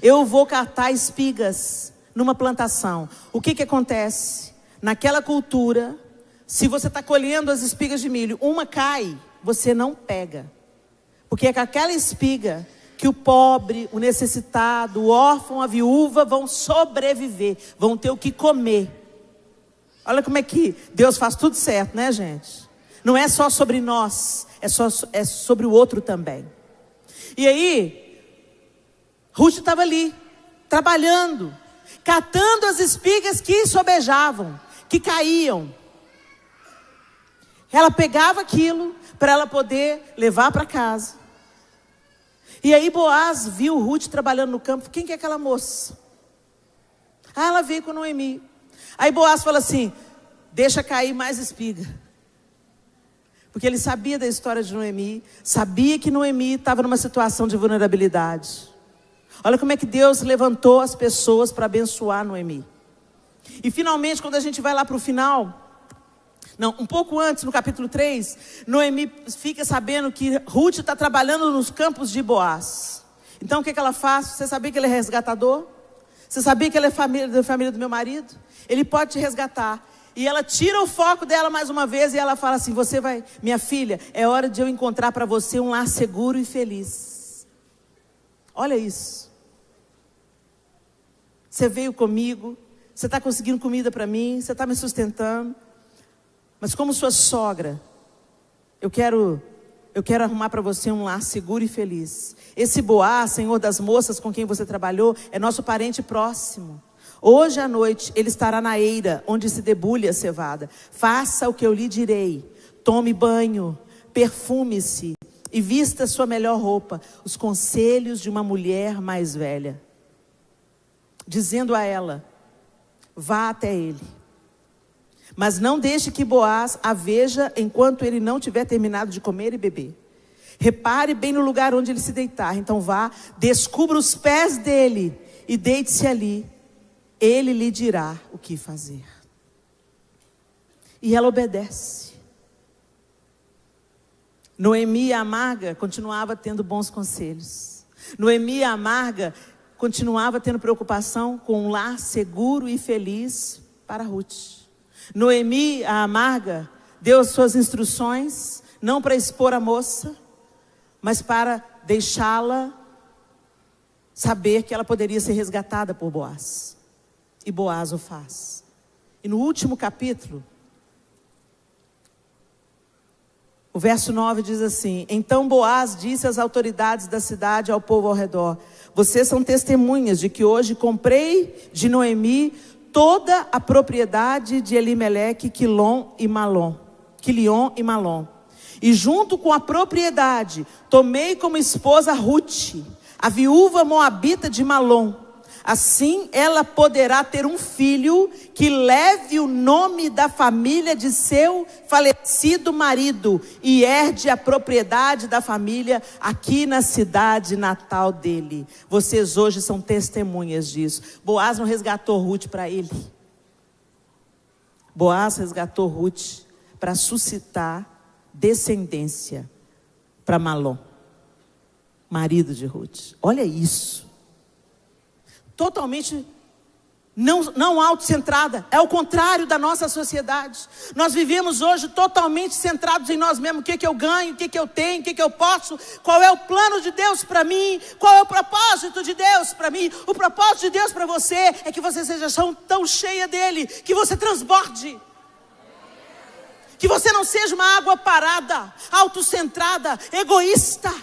Eu vou catar espigas numa plantação. O que acontece? Naquela cultura, se você está colhendo as espigas de milho, uma cai, você não pega. Porque é com aquela espiga que o pobre, o necessitado, o órfão, a viúva vão sobreviver, vão ter o que comer. Olha como é que Deus faz tudo certo, né, gente? Não é só sobre nós, é sobre o outro também. E aí, Ruth estava ali, trabalhando, catando as espigas que sobejavam, que caíam. Ela pegava aquilo para ela poder levar para casa. E aí Boaz viu Ruth trabalhando no campo. Quem que é aquela moça? Ah, ela veio com Noemi. Aí Boaz fala assim, deixa cair mais espiga. Porque ele sabia da história de Noemi, sabia que Noemi estava numa situação de vulnerabilidade. Olha como é que Deus levantou as pessoas para abençoar Noemi. E finalmente, quando a gente vai lá para o final, não, um pouco antes, no capítulo 3, Noemi fica sabendo que Ruth está trabalhando nos campos de Boaz. Então o que ela faz? Você sabia que ele é resgatador? Você sabia que ele é da família do meu marido? Ele pode te resgatar. E ela tira o foco dela mais uma vez e ela fala assim, você vai, minha filha, é hora de eu encontrar para você um lar seguro e feliz. Olha isso. Você veio comigo, você está conseguindo comida para mim, você está me sustentando. Mas como sua sogra, eu quero arrumar para você um lar seguro e feliz. Esse Boaz, senhor das moças com quem você trabalhou, é nosso parente próximo. Hoje à noite ele estará na eira, onde se debulha a cevada. Faça o que eu lhe direi. tome banho, perfume-se e vista sua melhor roupa. Os conselhos de uma mulher mais velha, dizendo a ela: vá até ele, mas não deixe que Boaz a veja enquanto ele não tiver terminado de comer e beber. Repare bem no lugar onde ele se deitar. Então vá, descubra os pés dele e deite-se ali. Ele lhe dirá o que fazer. E ela obedece. Noemi, a amarga, continuava tendo bons conselhos. Noemi, a amarga, continuava tendo preocupação com um lar seguro e feliz para Ruth. Noemi, a amarga, deu suas instruções, não para expor a moça, mas para deixá-la saber que ela poderia ser resgatada por Boaz. E Boaz o faz. E no último capítulo, o verso 9 diz assim: então Boaz disse às autoridades da cidade e ao povo ao redor: vocês são testemunhas de que hoje comprei de Noemi toda a propriedade de Elimeleque, Quilion e Malom. E junto com a propriedade, tomei como esposa Ruth, a viúva moabita de Malom. Assim ela poderá ter um filho que leve o nome da família de seu falecido marido e herde a propriedade da família aqui na cidade natal dele. Vocês hoje são testemunhas disso. Boaz não resgatou Ruth para ele. Boaz resgatou Ruth para suscitar descendência para Malom, marido de Ruth. Olha isso. Totalmente não autocentrada. É o contrário da nossa sociedade. Nós vivemos hoje totalmente centrados em nós mesmos. O que eu ganho, o que eu tenho, o que eu posso, qual é o plano de Deus para mim, qual é o propósito de Deus para mim. O propósito de Deus para você é que você seja tão cheia dele, que você transborde. Que você não seja uma água parada, autocentrada, egoísta,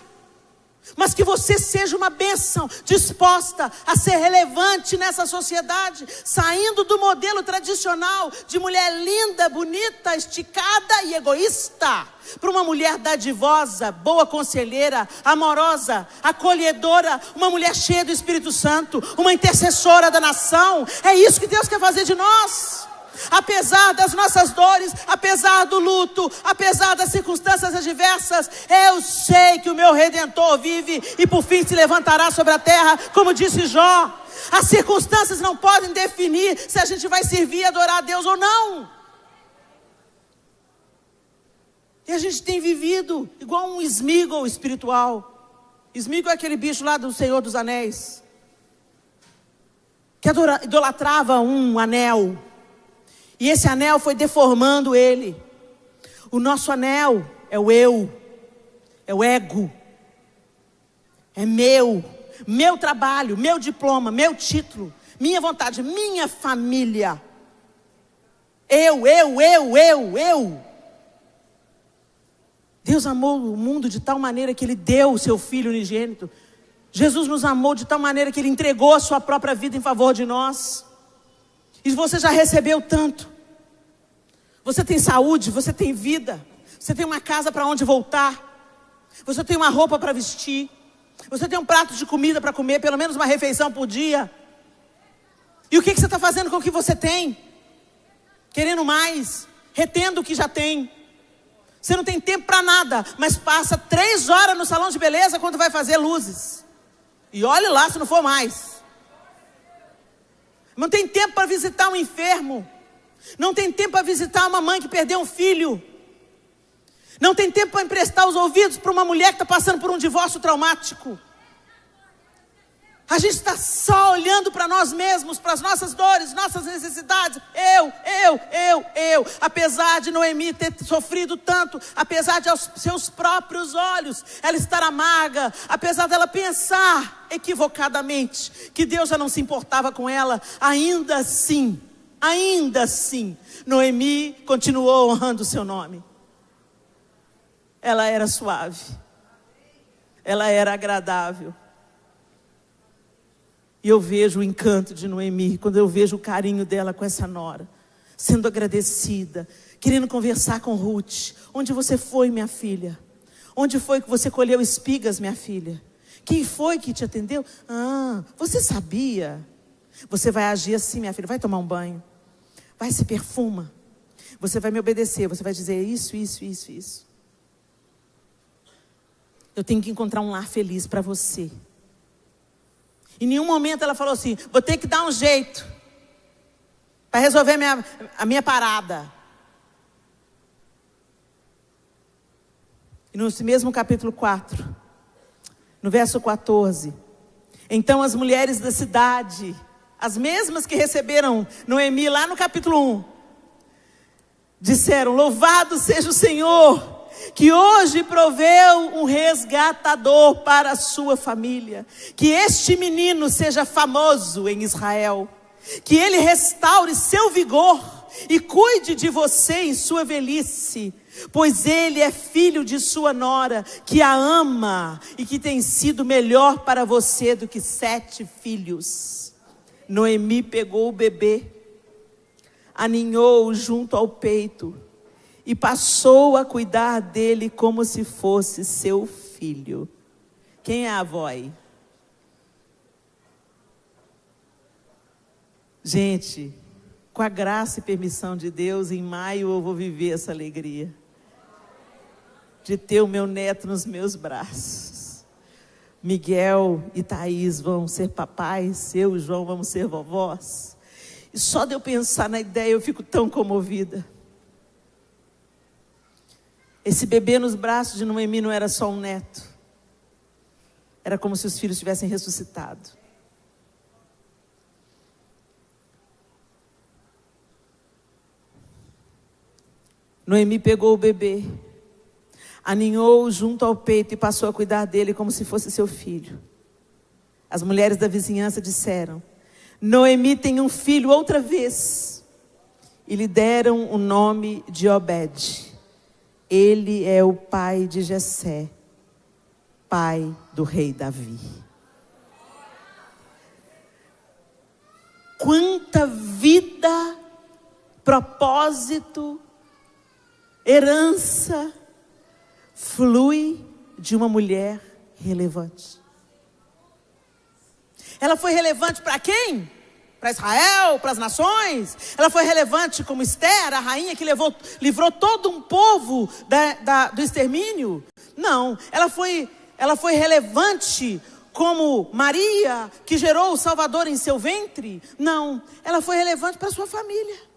mas que você seja uma bênção, disposta a ser relevante nessa sociedade, saindo do modelo tradicional de mulher linda, bonita, esticada e egoísta, para uma mulher dadivosa, boa conselheira, amorosa, acolhedora, uma mulher cheia do Espírito Santo, uma intercessora da nação. É isso que Deus quer fazer de nós. Apesar das nossas dores, apesar do luto, apesar das circunstâncias adversas, eu sei que o meu Redentor vive e por fim se levantará sobre a terra, como disse Jó. As circunstâncias não podem definir se a gente vai servir e adorar a Deus ou não. E a gente tem vivido igual um Sméagol espiritual. Sméagol é aquele bicho lá do Senhor dos Anéis, que idolatrava um anel. E esse anel foi deformando ele. O nosso anel é o eu, é o ego, é meu trabalho, meu diploma, meu título, minha vontade, minha família. Eu. Deus amou o mundo de tal maneira que Ele deu o seu Filho unigênito. Jesus nos amou de tal maneira que Ele entregou a sua própria vida em favor de nós. E você já recebeu tanto. Você tem saúde, você tem vida. Você tem uma casa para onde voltar. Você tem uma roupa para vestir. Você tem um prato de comida para comer, pelo menos uma refeição por dia. E o que você está fazendo com o que você tem? Querendo mais, retendo o que já tem. Você não tem tempo para nada, mas passa 3 horas no salão de beleza quando vai fazer luzes. E olhe lá se não for mais. Não tem tempo para visitar um enfermo. Não tem tempo para visitar uma mãe que perdeu um filho. Não tem tempo para emprestar os ouvidos para uma mulher que está passando por um divórcio traumático. A gente está só olhando para nós mesmos, para as nossas dores, nossas necessidades. Eu. Apesar de Noemi ter sofrido tanto, apesar de aos seus próprios olhos ela estar amarga, apesar dela pensar equivocadamente que Deus já não se importava com ela, ainda assim, Noemi continuou honrando o seu nome. Ela era suave, ela era agradável. E eu vejo o encanto de Noemi, quando eu vejo o carinho dela com essa nora. sendo agradecida, querendo conversar com Ruth. Onde você foi, minha filha? Onde foi que você colheu espigas, minha filha? Quem foi que te atendeu? Você sabia? Você vai agir assim, minha filha, vai tomar um banho, vai se perfuma, você vai me obedecer, você vai dizer isso, isso, isso, isso. Eu tenho que encontrar um lar feliz para você. Em nenhum momento ela falou assim, vou ter que dar um jeito para resolver a minha parada. E no mesmo capítulo 4, no verso 14, então as mulheres da cidade, as mesmas que receberam Noemi lá no capítulo 1, disseram, louvado seja o Senhor, que hoje proveu um resgatador para a sua família, que este menino seja famoso em Israel, que ele restaure seu vigor e cuide de você em sua velhice, pois ele é filho de sua nora, que a ama e que tem sido melhor para você do que 7 filhos. Noemi pegou o bebê, aninhou-o junto ao peito e passou a cuidar dele como se fosse seu filho. Quem é a avó aí? Gente, com a graça e permissão de Deus, em maio eu vou viver essa alegria de ter o meu neto nos meus braços. Miguel e Thaís vão ser papais, eu e João vamos ser vovós. E só de eu pensar na ideia eu fico tão comovida. Esse bebê nos braços de Noemi não era só um neto. Era como se os filhos tivessem ressuscitado. Noemi pegou o bebê, aninhou-o junto ao peito e passou a cuidar dele como se fosse seu filho. As mulheres da vizinhança disseram, Noemi tem um filho outra vez. E lhe deram o nome de Obed. Ele é o pai de Jessé, pai do rei Davi. Quanta vida, propósito, herança flui de uma mulher relevante. Ela foi relevante para quem? Para Israel, para as nações. Ela foi relevante como Esther, a rainha que livrou todo um povo do extermínio? Não, ela foi relevante como Maria, que gerou o Salvador em seu ventre? Não, ela foi relevante para a sua família.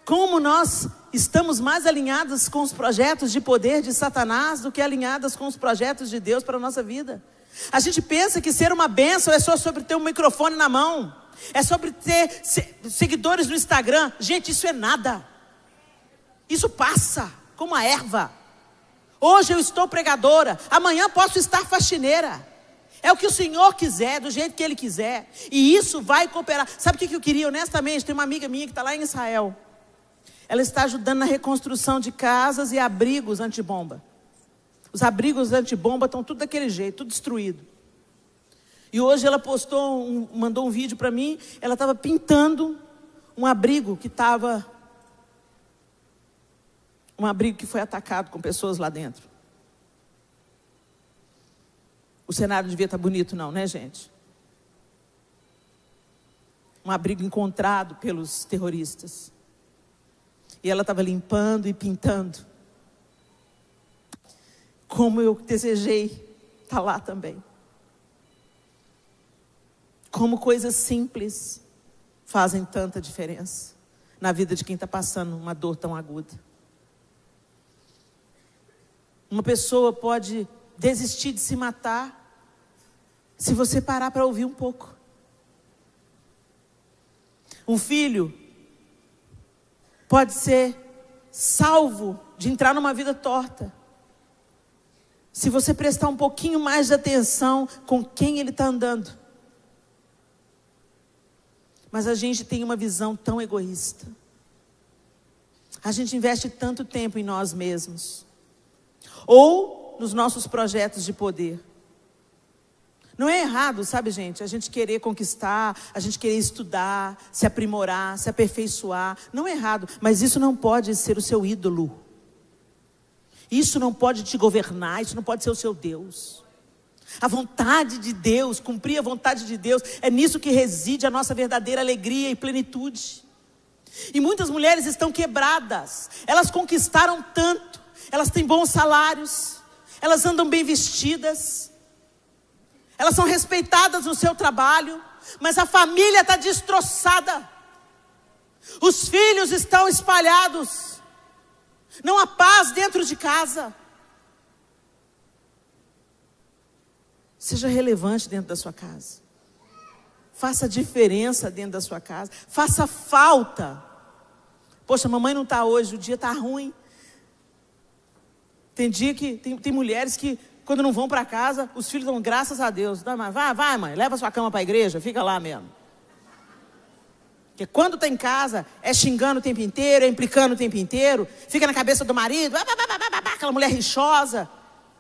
Como nós estamos mais alinhados com os projetos de poder de Satanás do que alinhadas com os projetos de Deus para a nossa vida. A gente pensa que ser uma bênção é só sobre ter um microfone na mão, é sobre ter seguidores no Instagram. Gente, isso é nada. Isso passa como a erva. Hoje eu estou pregadora, amanhã posso estar faxineira. É o que o Senhor quiser, do jeito que Ele quiser. E isso vai cooperar. Sabe o que eu queria honestamente? Tem uma amiga minha que está lá em Israel. Ela está ajudando na reconstrução de casas e abrigos antibomba. Os abrigos antibomba estão tudo daquele jeito, tudo destruído. E hoje ela mandou um vídeo para mim. Ela estava pintando um abrigo que foi atacado com pessoas lá dentro. O cenário devia estar bonito não, né, gente? Um abrigo encontrado pelos terroristas. E ela estava limpando e pintando. Como eu desejei estar lá também. Como coisas simples fazem tanta diferença na vida de quem está passando uma dor tão aguda. Uma pessoa pode desistir de se matar se você parar para ouvir um pouco. Um filho pode ser salvo de entrar numa vida torta se você prestar um pouquinho mais de atenção com quem ele está andando. Mas a gente tem uma visão tão egoísta. A gente investe tanto tempo em nós mesmos. Ou nos nossos projetos de poder. Não é errado, sabe, gente, a gente querer conquistar, a gente querer estudar, se aprimorar, se aperfeiçoar. Não é errado, mas isso não pode ser o seu ídolo. Isso não pode te governar, isso não pode ser o seu Deus. A vontade de Deus, cumprir a vontade de Deus, é nisso que reside a nossa verdadeira alegria e plenitude. E muitas mulheres estão quebradas, elas conquistaram tanto, elas têm bons salários, elas andam bem vestidas, elas são respeitadas no seu trabalho, mas a família está destroçada, os filhos estão espalhados, não há paz dentro de casa. Seja relevante dentro da sua casa. Faça diferença dentro da sua casa. Faça falta. Poxa, mamãe não está hoje, o dia está ruim. Tem dia que tem mulheres que, quando não vão para casa, os filhos dão graças a Deus. Vai, mãe, leva sua cama para a igreja, fica lá mesmo. Porque quando está em casa, é xingando o tempo inteiro, é implicando o tempo inteiro, fica na cabeça do marido, aquela mulher rixosa.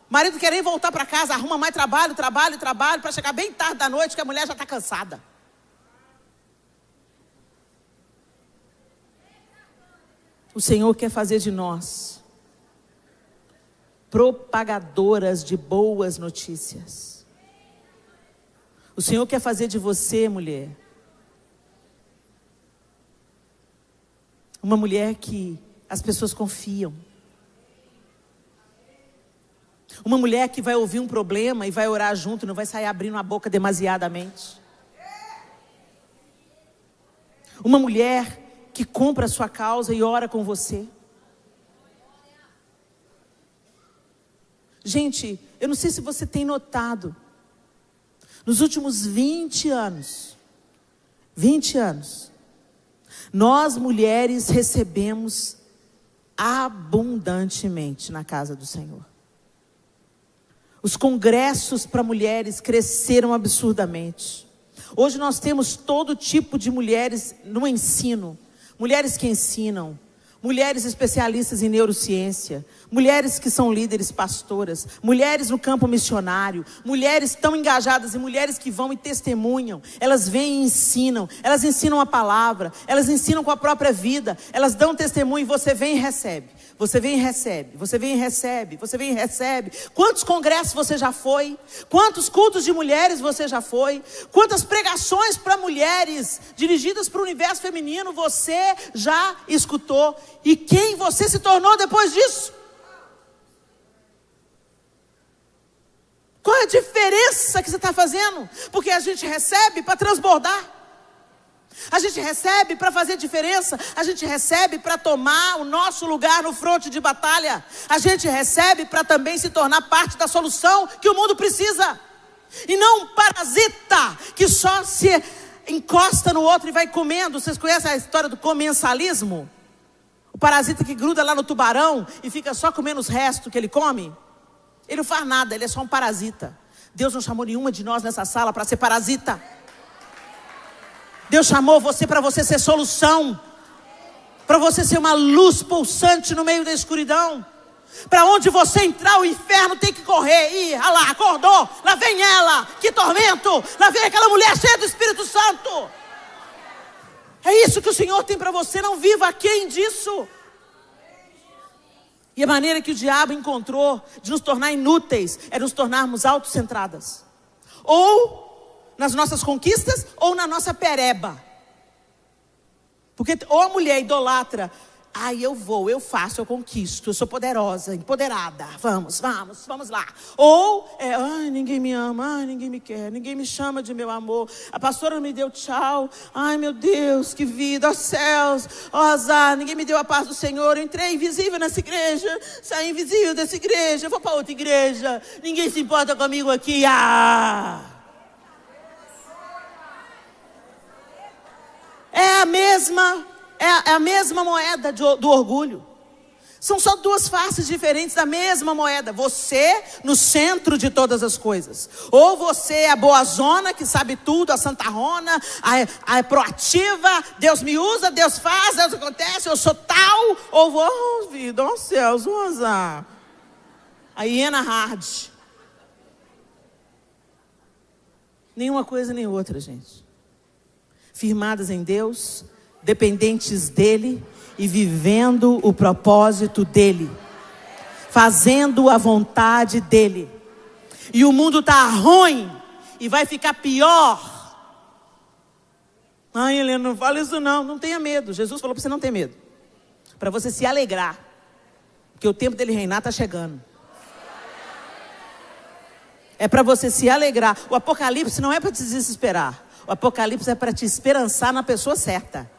O marido quer nem voltar para casa, arruma mais trabalho, para chegar bem tarde da noite, que a mulher já está cansada. O Senhor quer fazer de nós propagadoras de boas notícias. O Senhor quer fazer de você, mulher, uma mulher que as pessoas confiam. Uma mulher que vai ouvir um problema e vai orar junto, não vai sair abrindo a boca demasiadamente. Uma mulher que compra a sua causa e ora com você. Gente, eu não sei se você tem notado, nos últimos 20 anos, nós mulheres recebemos abundantemente na casa do Senhor. Os congressos para mulheres cresceram absurdamente. Hoje nós temos todo tipo de mulheres no ensino. Mulheres que ensinam, mulheres especialistas em neurociência, mulheres que são líderes pastoras, mulheres no campo missionário, mulheres tão engajadas e mulheres que vão e testemunham. Elas vêm e ensinam, elas ensinam a palavra, elas ensinam com a própria vida, elas dão testemunho e você vem e recebe. Você vem e recebe, você vem e recebe, você vem e recebe. Quantos congressos você já foi? Quantos cultos de mulheres você já foi? Quantas pregações para mulheres dirigidas para o universo feminino você já escutou? E quem você se tornou depois disso? Qual é a diferença que você está fazendo? Porque a gente recebe para transbordar. A gente recebe para fazer diferença. A gente recebe para tomar o nosso lugar no fronte de batalha. A gente recebe para também se tornar parte da solução que o mundo precisa. E não um parasita que só se encosta no outro e vai comendo. Vocês conhecem a história do comensalismo? O parasita que gruda lá no tubarão e fica só comendo os restos que ele come. Ele não faz nada, ele é só um parasita. Deus não chamou nenhuma de nós nessa sala para ser parasita. Deus chamou você para você ser solução, para você ser uma luz pulsante no meio da escuridão. Para onde você entrar, o inferno tem que correr. Ih, olha lá, acordou, lá vem ela, que tormento, lá vem aquela mulher cheia do Espírito Santo. É isso que o Senhor tem para você, não viva aquém disso. E a maneira que o diabo encontrou de nos tornar inúteis é nos tornarmos autocentradas. Ou nas nossas conquistas, ou na nossa pereba. Porque ou a mulher idolatra, eu vou, eu faço, eu conquisto, eu sou poderosa, empoderada, vamos lá. Ou ninguém me ama, ninguém me quer, ninguém me chama de meu amor, a pastora não me deu tchau, ai meu Deus, que vida, ó céus, ó azar, ninguém me deu a paz do Senhor, eu entrei invisível nessa igreja, saí invisível dessa igreja, vou para outra igreja, ninguém se importa comigo aqui, É a mesma moeda do orgulho. São só duas faces diferentes da mesma moeda. Você no centro de todas as coisas. Ou você é a boazona que sabe tudo, a santarrona, a proativa. Deus me usa, Deus faz, Deus acontece, eu sou tal. Ou vou, vida, ó céus, vou azar. A hiena hard. Nenhuma coisa nem outra, gente. Firmadas em Deus, dependentes dEle e vivendo o propósito dEle. Fazendo a vontade dEle. E o mundo está ruim e vai ficar pior. Ai, Helena, não fala isso não. Não tenha medo. Jesus falou para você não ter medo. Para você se alegrar. Porque o tempo dele reinar está chegando. É para você se alegrar. O Apocalipse não é para te desesperar. O Apocalipse é para te esperançar na pessoa certa.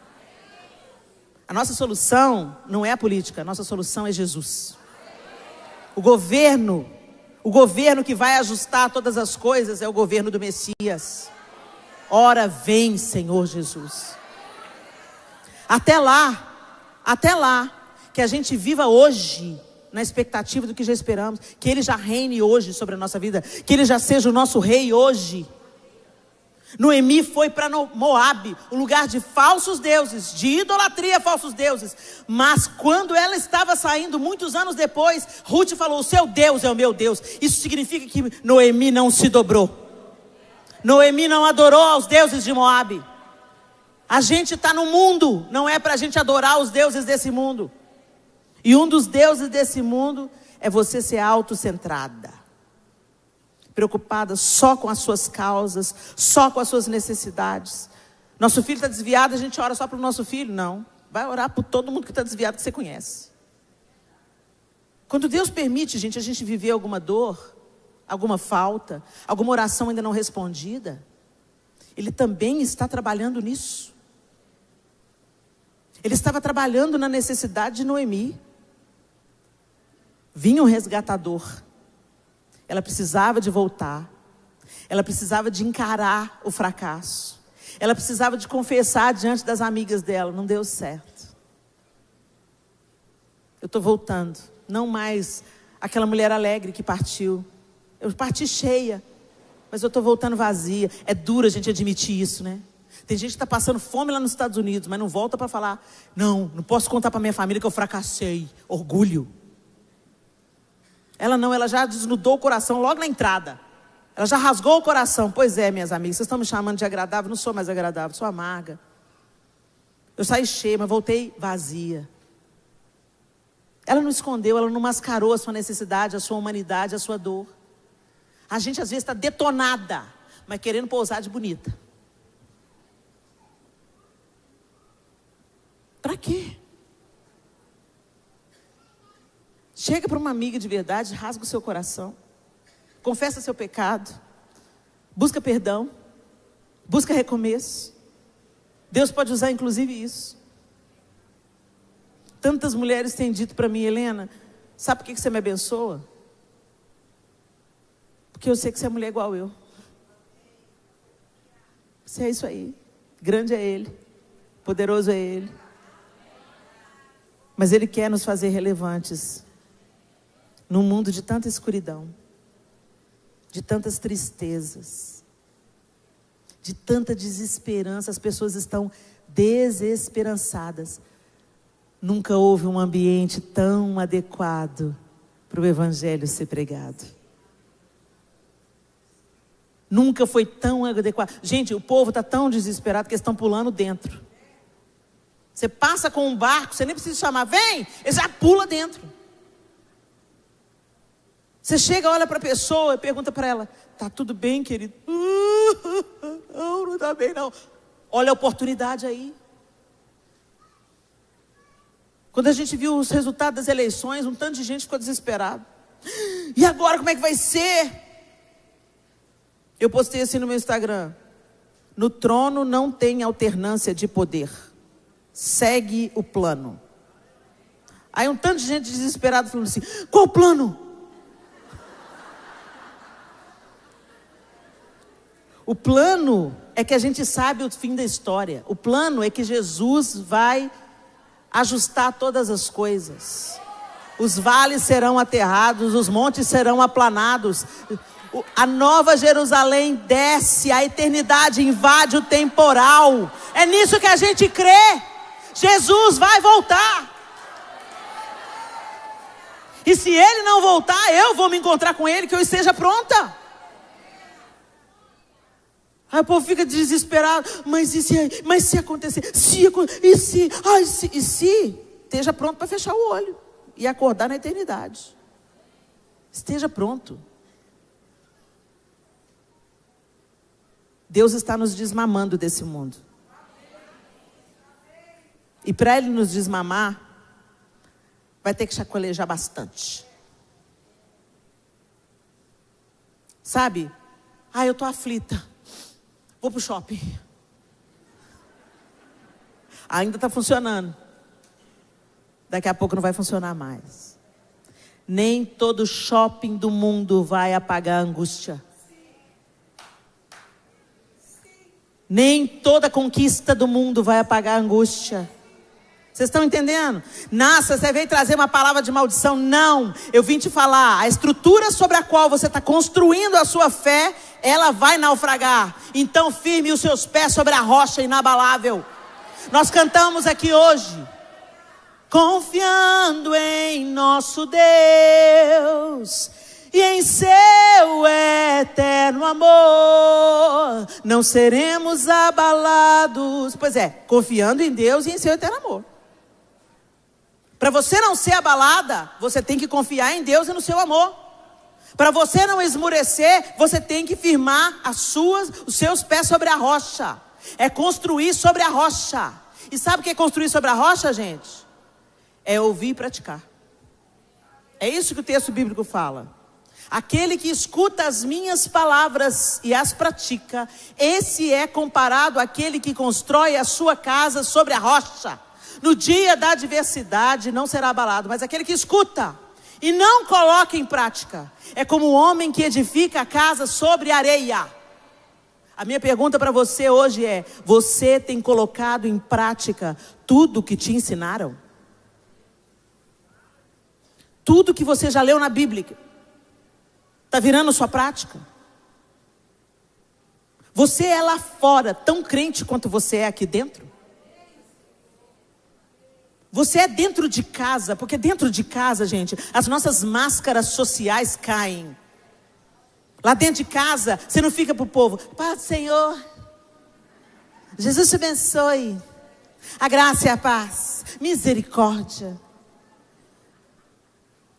A nossa solução não é a política. A nossa solução é Jesus. O governo que vai ajustar todas as coisas é o governo do Messias. Ora vem, Senhor Jesus. Até lá, que a gente viva hoje na expectativa do que já esperamos, que Ele já reine hoje sobre a nossa vida, que Ele já seja o nosso rei hoje. Noemi foi para Moabe, um lugar de falsos deuses, de idolatria a falsos deuses. Mas quando ela estava saindo, muitos anos depois, Ruth falou: o seu Deus é o meu Deus. Isso significa que Noemi não se dobrou. Noemi não adorou aos deuses de Moabe. A gente está no mundo, não é para a gente adorar os deuses desse mundo. E um dos deuses desse mundo é você ser autocentrada. Preocupada só com as suas causas, só com as suas necessidades. Nosso filho está desviado, a gente ora só para o nosso filho? Não, vai orar por todo mundo que está desviado, que você conhece. Quando Deus permite, gente, a gente viver alguma dor, alguma falta, alguma oração ainda não respondida, Ele também está trabalhando nisso. Ele estava trabalhando na necessidade de Noemi. Vinha um resgatador. Ela precisava de voltar. Ela precisava de encarar o fracasso. Ela precisava de confessar diante das amigas dela. Não deu certo. Eu estou voltando. Não mais aquela mulher alegre que partiu. Eu parti cheia, mas eu estou voltando vazia. É duro a gente admitir isso, né? Tem gente que está passando fome lá nos Estados Unidos, mas não volta para falar: não posso contar para minha família que eu fracassei. Orgulho. Ela já desnudou o coração logo na entrada. Ela já rasgou o coração. Pois é, minhas amigas, vocês estão me chamando de agradável? Não sou mais agradável, sou amarga. Eu saí cheia, mas voltei vazia. Ela não escondeu, ela não mascarou a sua necessidade, a sua humanidade, a sua dor. A gente às vezes está detonada, mas querendo pousar de bonita. Para quê? Chega para uma amiga de verdade, rasga o seu coração. Confessa seu pecado. Busca perdão. Busca recomeço. Deus pode usar inclusive isso. Tantas mulheres têm dito para mim: Helena, sabe por que você me abençoa? Porque eu sei que você é mulher igual eu. Você é isso aí. Grande é Ele. Poderoso é Ele. Mas Ele quer nos fazer relevantes num mundo de tanta escuridão, de tantas tristezas, de tanta desesperança. As pessoas estão desesperançadas. Nunca houve um ambiente tão adequado para o Evangelho ser pregado. Nunca foi tão adequado. Gente, o povo está tão desesperado que eles estão pulando dentro. Você passa com um barco, você nem precisa chamar: vem, ele já pula dentro. Você chega, olha para a pessoa e pergunta para ela: tá tudo bem, querido? Não está bem não. Olha a oportunidade aí. Quando a gente viu os resultados das eleições, um tanto de gente ficou desesperado. E agora como é que vai ser? Eu postei assim no meu Instagram: no trono não tem alternância de poder. Segue o plano. Aí um tanto de gente desesperada falando assim: qual o plano? O plano é que a gente sabe o fim da história. O plano é que Jesus vai ajustar todas as coisas. Os vales serão aterrados, os montes serão aplanados. A nova Jerusalém desce, a eternidade invade o temporal. É nisso que a gente crê. Jesus vai voltar. E se Ele não voltar, eu vou me encontrar com Ele, que eu esteja pronta. Aí o povo fica desesperado. Mas e se, acontecer? E se? Esteja pronto para fechar o olho e acordar na eternidade. Esteja pronto. Deus está nos desmamando desse mundo. E para Ele nos desmamar, vai ter que chacoalhejar bastante. Sabe? Eu estou aflita. Vou para o shopping. Ainda está funcionando. Daqui a pouco não vai funcionar mais. Nem todo shopping do mundo vai apagar a angústia. Nem toda conquista do mundo vai apagar a angústia. Vocês estão entendendo? Nossa, você veio trazer uma palavra de maldição. Não, eu vim te falar. A estrutura sobre a qual você está construindo a sua fé, ela vai naufragar. Então firme os seus pés sobre a rocha inabalável. Nós cantamos aqui hoje. Confiando em nosso Deus e em seu eterno amor, não seremos abalados. Pois é, confiando em Deus e em seu eterno amor. Para você não ser abalada, você tem que confiar em Deus e no seu amor. Para você não esmurecer, você tem que firmar os seus pés sobre a rocha. É construir sobre a rocha. E sabe o que é construir sobre a rocha, gente? É ouvir e praticar. É isso que o texto bíblico fala. Aquele que escuta as minhas palavras e as pratica, esse é comparado àquele que constrói a sua casa sobre a rocha. No dia da adversidade não será abalado, mas aquele que escuta e não coloca em prática, é como o homem que edifica a casa sobre areia. A minha pergunta para você hoje é: você tem colocado em prática tudo o que te ensinaram? Tudo que você já leu na Bíblia está virando sua prática? Você é lá fora tão crente quanto você é aqui dentro? Você é dentro de casa, porque dentro de casa, gente, as nossas máscaras sociais caem. Lá dentro de casa, você não fica para o povo: Paz do Senhor, Jesus te abençoe, a graça e a paz, misericórdia.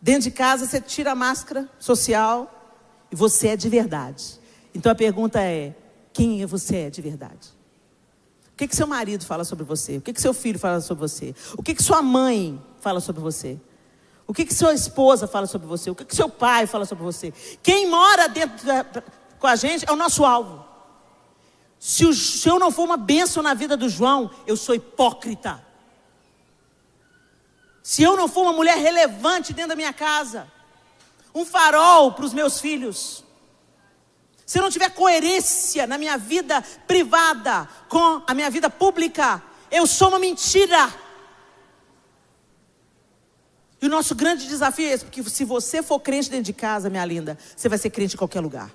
Dentro de casa você tira a máscara social e você é de verdade. Então a pergunta é: quem você é de verdade? O que seu marido fala sobre você? O que seu filho fala sobre você? O que sua mãe fala sobre você? O que sua esposa fala sobre você? O que seu pai fala sobre você? Quem mora dentro com a gente é o nosso alvo. Se eu não for uma bênção na vida do João, eu sou hipócrita. Se eu não for uma mulher relevante dentro da minha casa, um farol para os meus filhos, se eu não tiver coerência na minha vida privada com a minha vida pública, eu sou uma mentira. E o nosso grande desafio é esse, porque se você for crente dentro de casa, minha linda, você vai ser crente em qualquer lugar.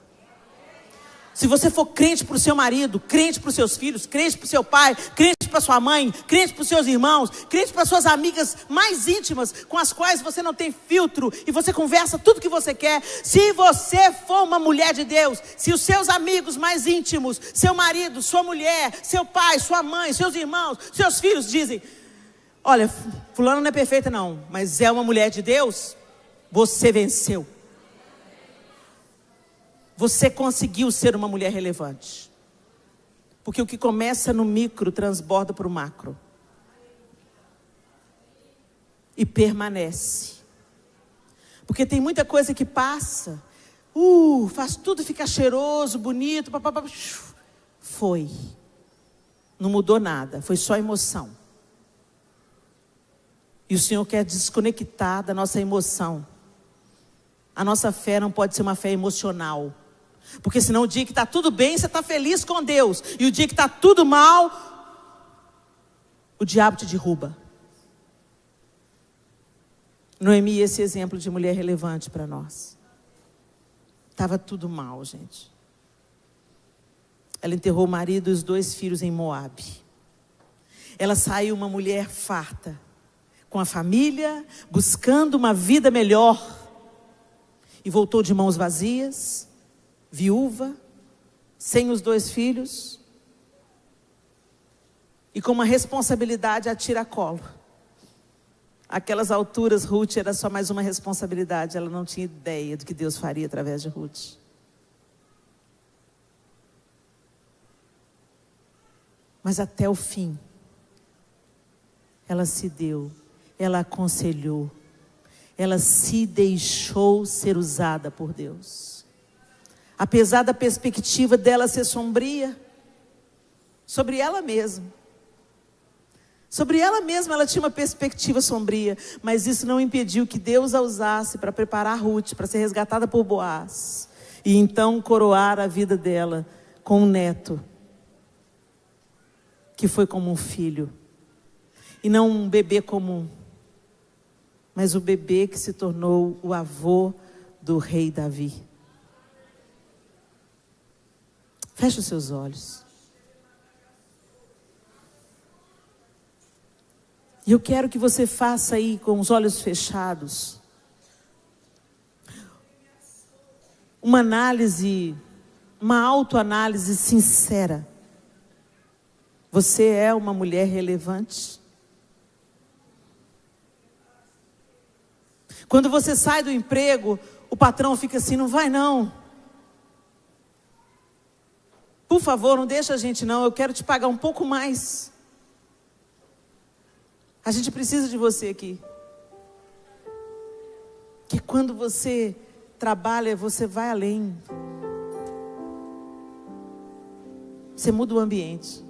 Se você for crente para o seu marido, crente para os seus filhos, crente para o seu pai, crente para sua mãe, crente para os seus irmãos, crente para suas amigas mais íntimas, com as quais você não tem filtro e você conversa tudo que você quer. Se você for uma mulher de Deus, se os seus amigos mais íntimos, seu marido, sua mulher, seu pai, sua mãe, seus irmãos, seus filhos dizem: olha, fulana não é perfeita não, mas é uma mulher de Deus, você venceu. Você conseguiu ser uma mulher relevante. Porque o que começa no micro transborda para o macro. E permanece. Porque tem muita coisa que passa. Faz tudo ficar cheiroso, bonito. Foi. Não mudou nada. Foi só emoção. E o Senhor quer desconectar da nossa emoção. A nossa fé não pode ser uma fé emocional. Porque senão o dia que está tudo bem, você está feliz com Deus. E o dia que está tudo mal, o diabo te derruba. Noemi é esse exemplo de mulher relevante para nós. Estava tudo mal, gente. Ela enterrou o marido e os 2 filhos em Moabe. Ela saiu uma mulher farta, com a família, buscando uma vida melhor. E voltou de mãos vazias, viúva, sem os 2 filhos e com uma responsabilidade a tiracolo. Aquelas alturas, Ruth era só mais uma responsabilidade. Ela não tinha ideia do que Deus faria através de Ruth. Mas até o fim, ela se deu, ela aconselhou, ela se deixou ser usada por Deus. Apesar da perspectiva dela ser sombria, sobre ela mesma. Sobre ela mesma ela tinha uma perspectiva sombria, mas isso não impediu que Deus a usasse para preparar Ruth, para ser resgatada por Boaz. E então coroar a vida dela com um neto, que foi como um filho. E não um bebê comum, mas o bebê que se tornou o avô do rei Davi. Feche os seus olhos. E eu quero que você faça aí com os olhos fechados uma análise, uma autoanálise sincera. Você é uma mulher relevante? Quando você sai do emprego, o patrão fica assim, não vai não. Por favor, não deixa a gente não, eu quero te pagar um pouco mais. A gente precisa de você aqui. Que quando você trabalha, você vai além. Você muda o ambiente.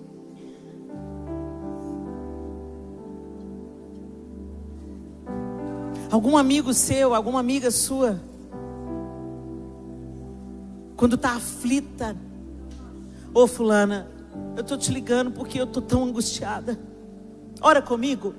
Algum amigo seu, alguma amiga sua, quando está aflita, ô fulana, eu estou te ligando porque eu estou tão angustiada. Ora comigo.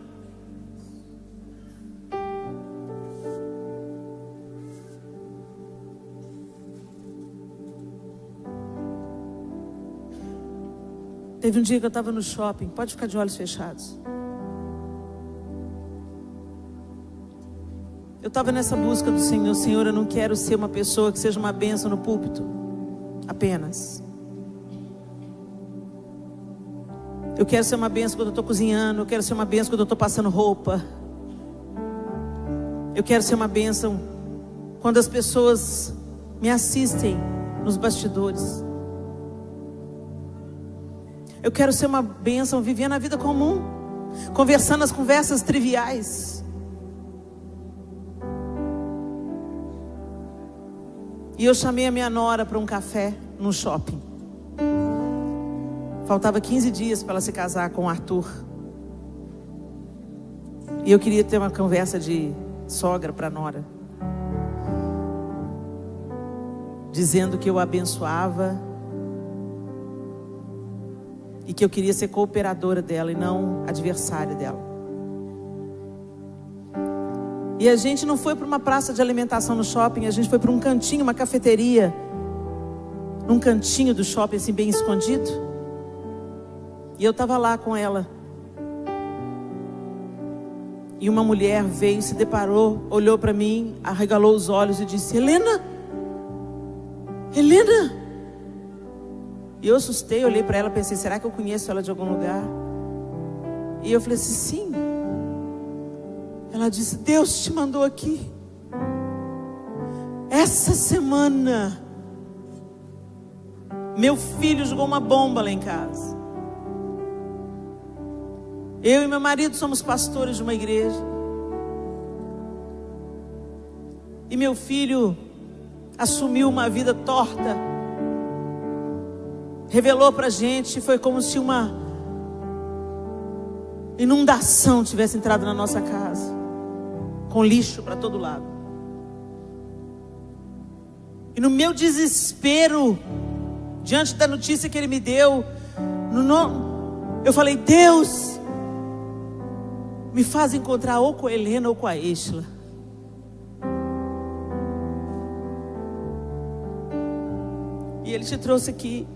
Teve um dia que eu estava no shopping, pode ficar de olhos fechados. Eu estava nessa busca do Senhor. Senhor, eu não quero ser uma pessoa que seja uma bênção no púlpito, apenas. Eu quero ser uma bênção quando eu estou cozinhando. Eu quero ser uma bênção quando eu estou passando roupa. Eu quero ser uma bênção quando as pessoas me assistem nos bastidores. Eu quero ser uma bênção vivendo a vida comum, conversando as conversas triviais. E eu chamei a minha nora para um café no shopping. Faltava 15 dias para ela se casar com o Arthur. E eu queria ter uma conversa de sogra para nora, dizendo que eu abençoava e que eu queria ser cooperadora dela e não adversária dela. E a gente não foi para uma praça de alimentação no shopping, a gente foi para um cantinho, uma cafeteria, num cantinho do shopping, assim bem escondido. E eu estava lá com ela. E uma mulher veio, se deparou, olhou para mim, arregalou os olhos e disse: Helena? Helena? E eu assustei, olhei para ela, pensei, será que eu conheço ela de algum lugar? E eu falei assim, sim. Ela disse, Deus te mandou aqui. Essa semana, meu filho jogou uma bomba lá em casa. Eu e meu marido somos pastores de uma igreja. E meu filho assumiu uma vida torta. Revelou pra gente, foi como se uma inundação tivesse entrado na nossa casa, com lixo para todo lado. E no meu desespero, diante da notícia que ele me deu, eu falei, Deus, me faz encontrar ou com a Helena ou com a Estela. E ele te trouxe aqui.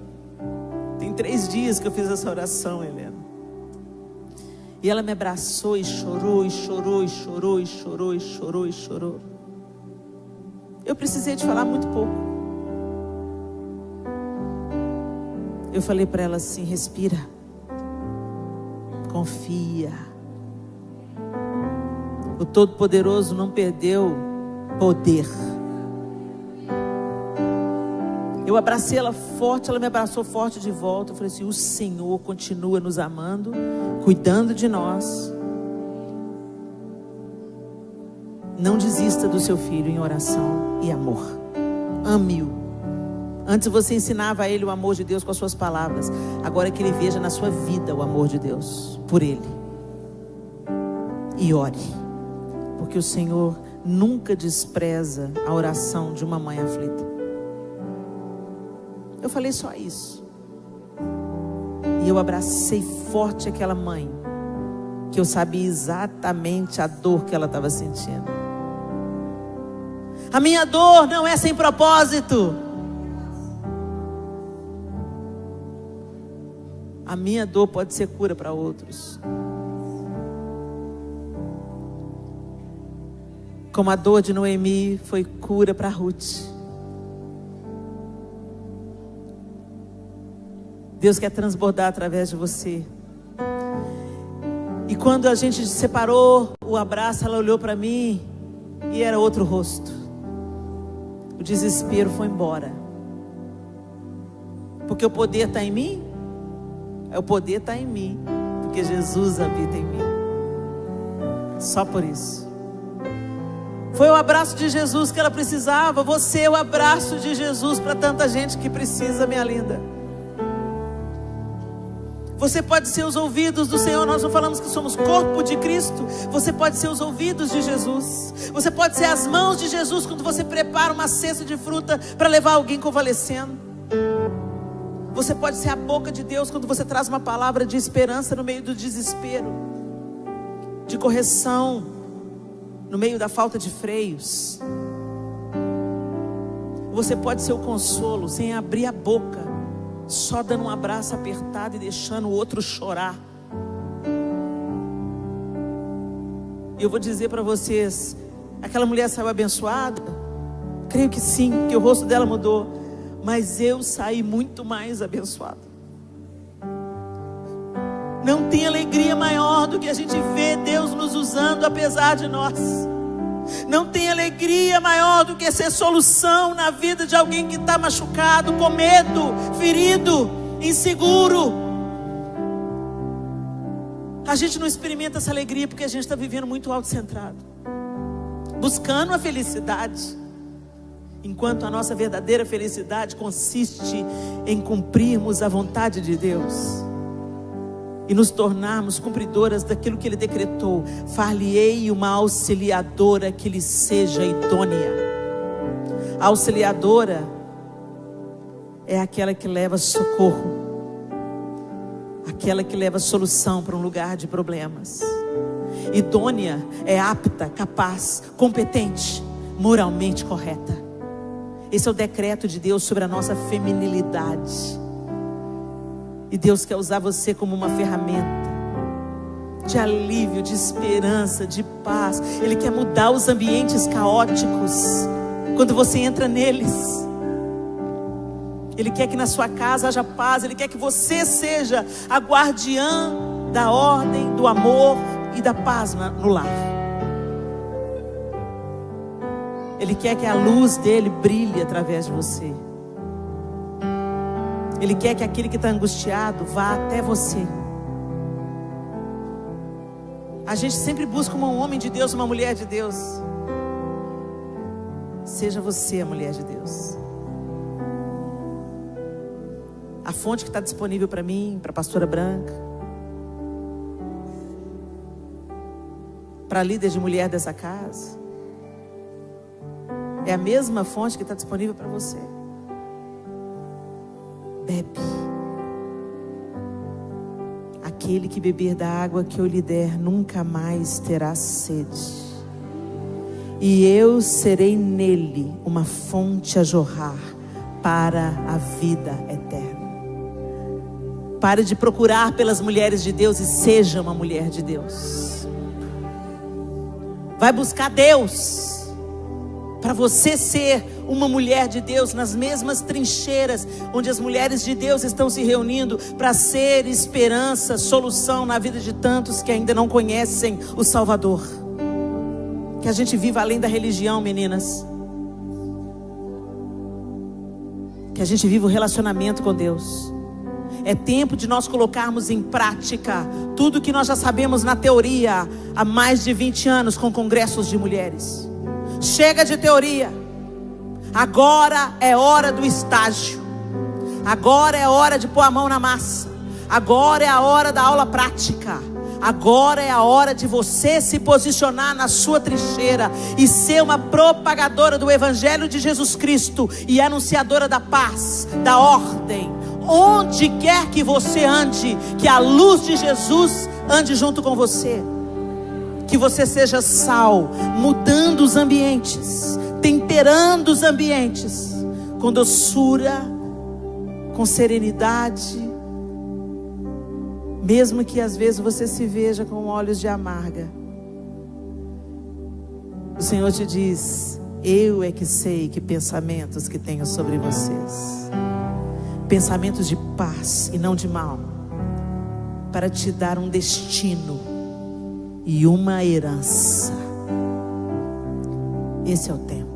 Tem 3 dias que eu fiz essa oração, Helena. E ela me abraçou e chorou, e chorou, e chorou, e chorou, e chorou, e chorou. Eu precisei te falar muito pouco. Eu falei para ela assim: respira, confia. O Todo-Poderoso não perdeu poder. Eu abracei ela forte, ela me abraçou forte de volta. Eu falei assim: o Senhor continua nos amando, cuidando de nós. Não desista do seu filho em oração e amor. Ame-o. Antes você ensinava a ele o amor de Deus com as suas palavras. Agora que ele veja na sua vida o amor de Deus por ele. E ore. Porque o Senhor nunca despreza a oração de uma mãe aflita. Eu falei só isso. E eu abracei forte aquela mãe, que eu sabia exatamente a dor que ela estava sentindo. A minha dor não é sem propósito. A minha dor pode ser cura para outros. Como a dor de Noemi foi cura para Ruth. Deus quer transbordar através de você. E quando a gente se separou, o abraço, ela olhou para mim e era outro rosto. O desespero foi embora. Porque o poder está em mim? O poder está em mim. Porque Jesus habita em mim. Só por isso. Foi o abraço de Jesus que ela precisava. Você é o abraço de Jesus para tanta gente que precisa, minha linda. Você pode ser os ouvidos do Senhor. Nós não falamos que somos corpo de Cristo. Você pode ser os ouvidos de Jesus. Você pode ser as mãos de Jesus quando você prepara uma cesta de fruta para levar alguém convalescendo. Você pode ser a boca de Deus quando você traz uma palavra de esperança no meio do desespero, de correção, no meio da falta de freios. Você pode ser o consolo sem abrir a boca, só dando um abraço apertado e deixando o outro chorar. E eu vou dizer para vocês, aquela mulher saiu abençoada? Creio que sim, que o rosto dela mudou. Mas eu saí muito mais abençoada. Não tem alegria maior do que a gente ver Deus nos usando apesar de nós. Não tem alegria maior do que ser solução na vida de alguém que está machucado, com medo, ferido, inseguro. A gente não experimenta essa alegria porque a gente está vivendo muito autocentrado, buscando a felicidade, enquanto a nossa verdadeira felicidade consiste em cumprirmos a vontade de Deus e nos tornarmos cumpridoras daquilo que Ele decretou. Far-lhe-ei uma auxiliadora que lhe seja idônea. A auxiliadora é aquela que leva socorro, aquela que leva solução para um lugar de problemas. Idônea é apta, capaz, competente, moralmente correta. Esse é o decreto de Deus sobre a nossa feminilidade. E Deus quer usar você como uma ferramenta de alívio, de esperança, de paz. Ele quer mudar os ambientes caóticos quando você entra neles. Ele quer que na sua casa haja paz. Ele quer que você seja a guardiã da ordem, do amor e da paz no lar. Ele quer que a luz dele brilhe através de você. Ele quer que aquele que está angustiado vá até você. A gente sempre busca um homem de Deus, uma mulher de Deus. Seja você a mulher de Deus. A fonte que está disponível para mim, para a pastora Branca, para a líder de mulher dessa casa, é a mesma fonte que está disponível para você. Bebe. Aquele que beber da água que eu lhe der nunca mais terá sede. E eu serei nele uma fonte a jorrar para a vida eterna. Pare de procurar pelas mulheres de Deus e seja uma mulher de Deus. Vai buscar Deus. para você ser uma mulher de Deus nas mesmas trincheiras onde as mulheres de Deus estão se reunindo, para ser esperança, solução na vida de tantos que ainda não conhecem o Salvador. Que a gente viva além da religião, meninas. Que a gente viva o relacionamento com Deus. É tempo de nós colocarmos em prática tudo que nós já sabemos na teoria há mais de 20 anos com congressos de mulheres. Chega de teoria. Agora é hora do estágio. Agora é hora de pôr a mão na massa. Agora é a hora da aula prática. Agora é a hora de você se posicionar na sua trincheira e ser uma propagadora do Evangelho de Jesus Cristo e anunciadora da paz, da ordem. Onde quer que você ande, que a luz de Jesus ande junto com você. Que você seja sal, mudando os ambientes, temperando os ambientes, com doçura, com serenidade. Mesmo que às vezes você se veja com olhos de amarga, o Senhor te diz: eu é que sei que pensamentos que tenho sobre vocês, pensamentos de paz e não de mal, para te dar um destino e uma herança. Esse é o tempo.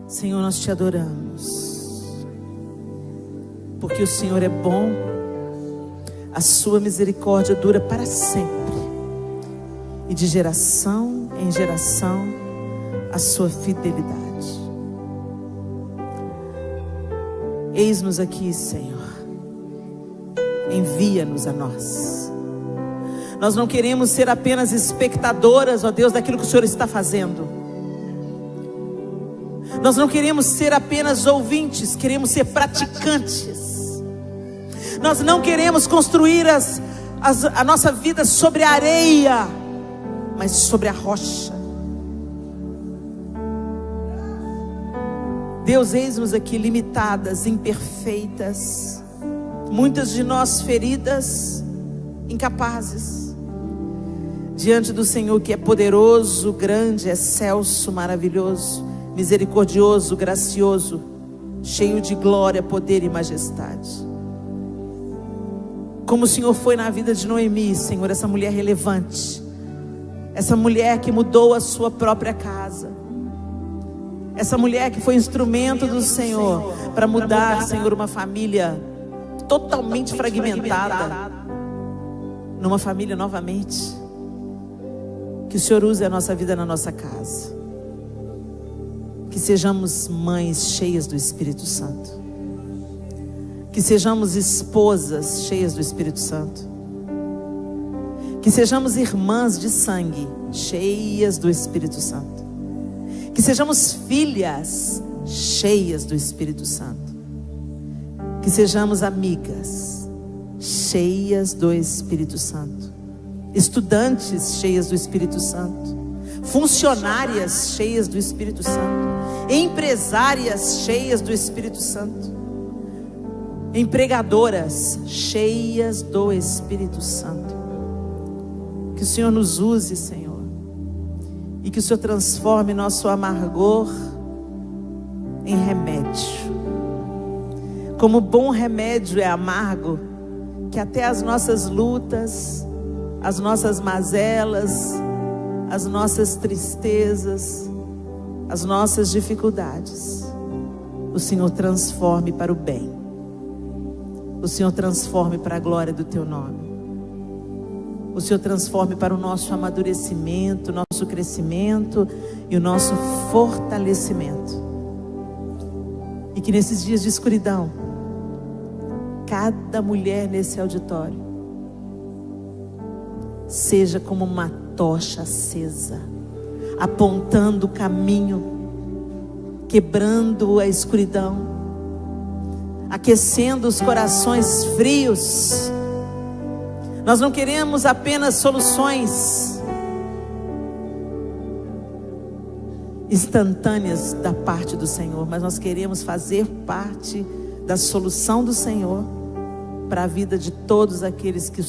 Senhor, nós te adoramos, porque o Senhor é bom, a sua misericórdia dura para sempre, e de geração em geração a sua fidelidade. Eis-nos aqui, Senhor, envia-nos a nós. Nós não queremos ser apenas espectadoras, ó Deus, daquilo que o Senhor está fazendo. Nós não queremos ser apenas ouvintes, queremos ser praticantes. Nós não queremos construir a nossa vida sobre a areia, mas sobre a rocha. Deus, eis-nos aqui limitadas, imperfeitas, muitas de nós feridas, incapazes, diante do Senhor que é poderoso, grande, excelso, maravilhoso, misericordioso, gracioso, cheio de glória, poder e majestade. Como o Senhor foi na vida de Noemi, Senhor, essa mulher relevante, essa mulher que mudou a sua própria casa, essa mulher que foi instrumento do Senhor para mudar, Senhor, uma família totalmente fragmentada, numa família novamente. Que o Senhor use a nossa vida na nossa casa. Que sejamos mães cheias do Espírito Santo. Que sejamos esposas cheias do Espírito Santo. Que sejamos irmãs de sangue cheias do Espírito Santo. Que sejamos filhas cheias do Espírito Santo. Que sejamos amigas cheias do Espírito Santo. Estudantes cheias do Espírito Santo. Funcionárias cheias do Espírito Santo. Empresárias cheias do Espírito Santo. Empregadoras cheias do Espírito Santo. Que o Senhor nos use, Senhor, e que o Senhor transforme nosso amargor em remédio. Como bom remédio é amargo, que até as nossas lutas, as nossas mazelas, as nossas tristezas, as nossas dificuldades, o Senhor transforme para o bem. O Senhor transforme para a glória do Teu nome. O Senhor transforme para o nosso amadurecimento, nosso crescimento e o nosso fortalecimento. E que nesses dias de escuridão, cada mulher nesse auditório seja como uma tocha acesa, apontando o caminho, quebrando a escuridão, aquecendo os corações frios. Nós não queremos apenas soluções instantâneas da parte do Senhor, mas nós queremos fazer parte da solução do Senhor para a vida de todos aqueles que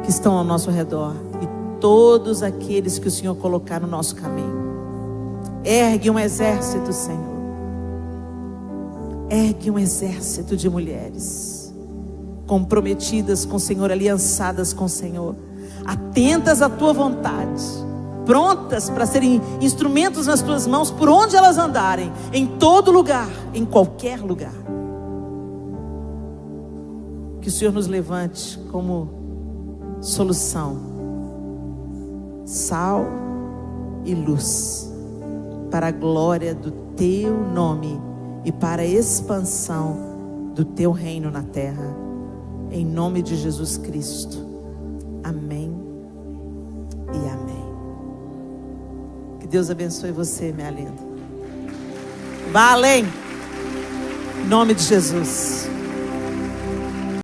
estão ao nosso redor. E todos aqueles que o Senhor colocar no nosso caminho. Ergue um exército, Senhor. Ergue um exército de mulheres comprometidas com o Senhor, aliançadas com o Senhor, atentas à tua vontade, prontas para serem instrumentos nas tuas mãos por onde elas andarem, em todo lugar, em qualquer lugar. Que o Senhor nos levante como solução, sal e luz, para a glória do teu nome e para a expansão do teu reino na terra, em nome de Jesus Cristo. Amém e amém. Que Deus abençoe você, minha linda. Vá além, em nome de Jesus.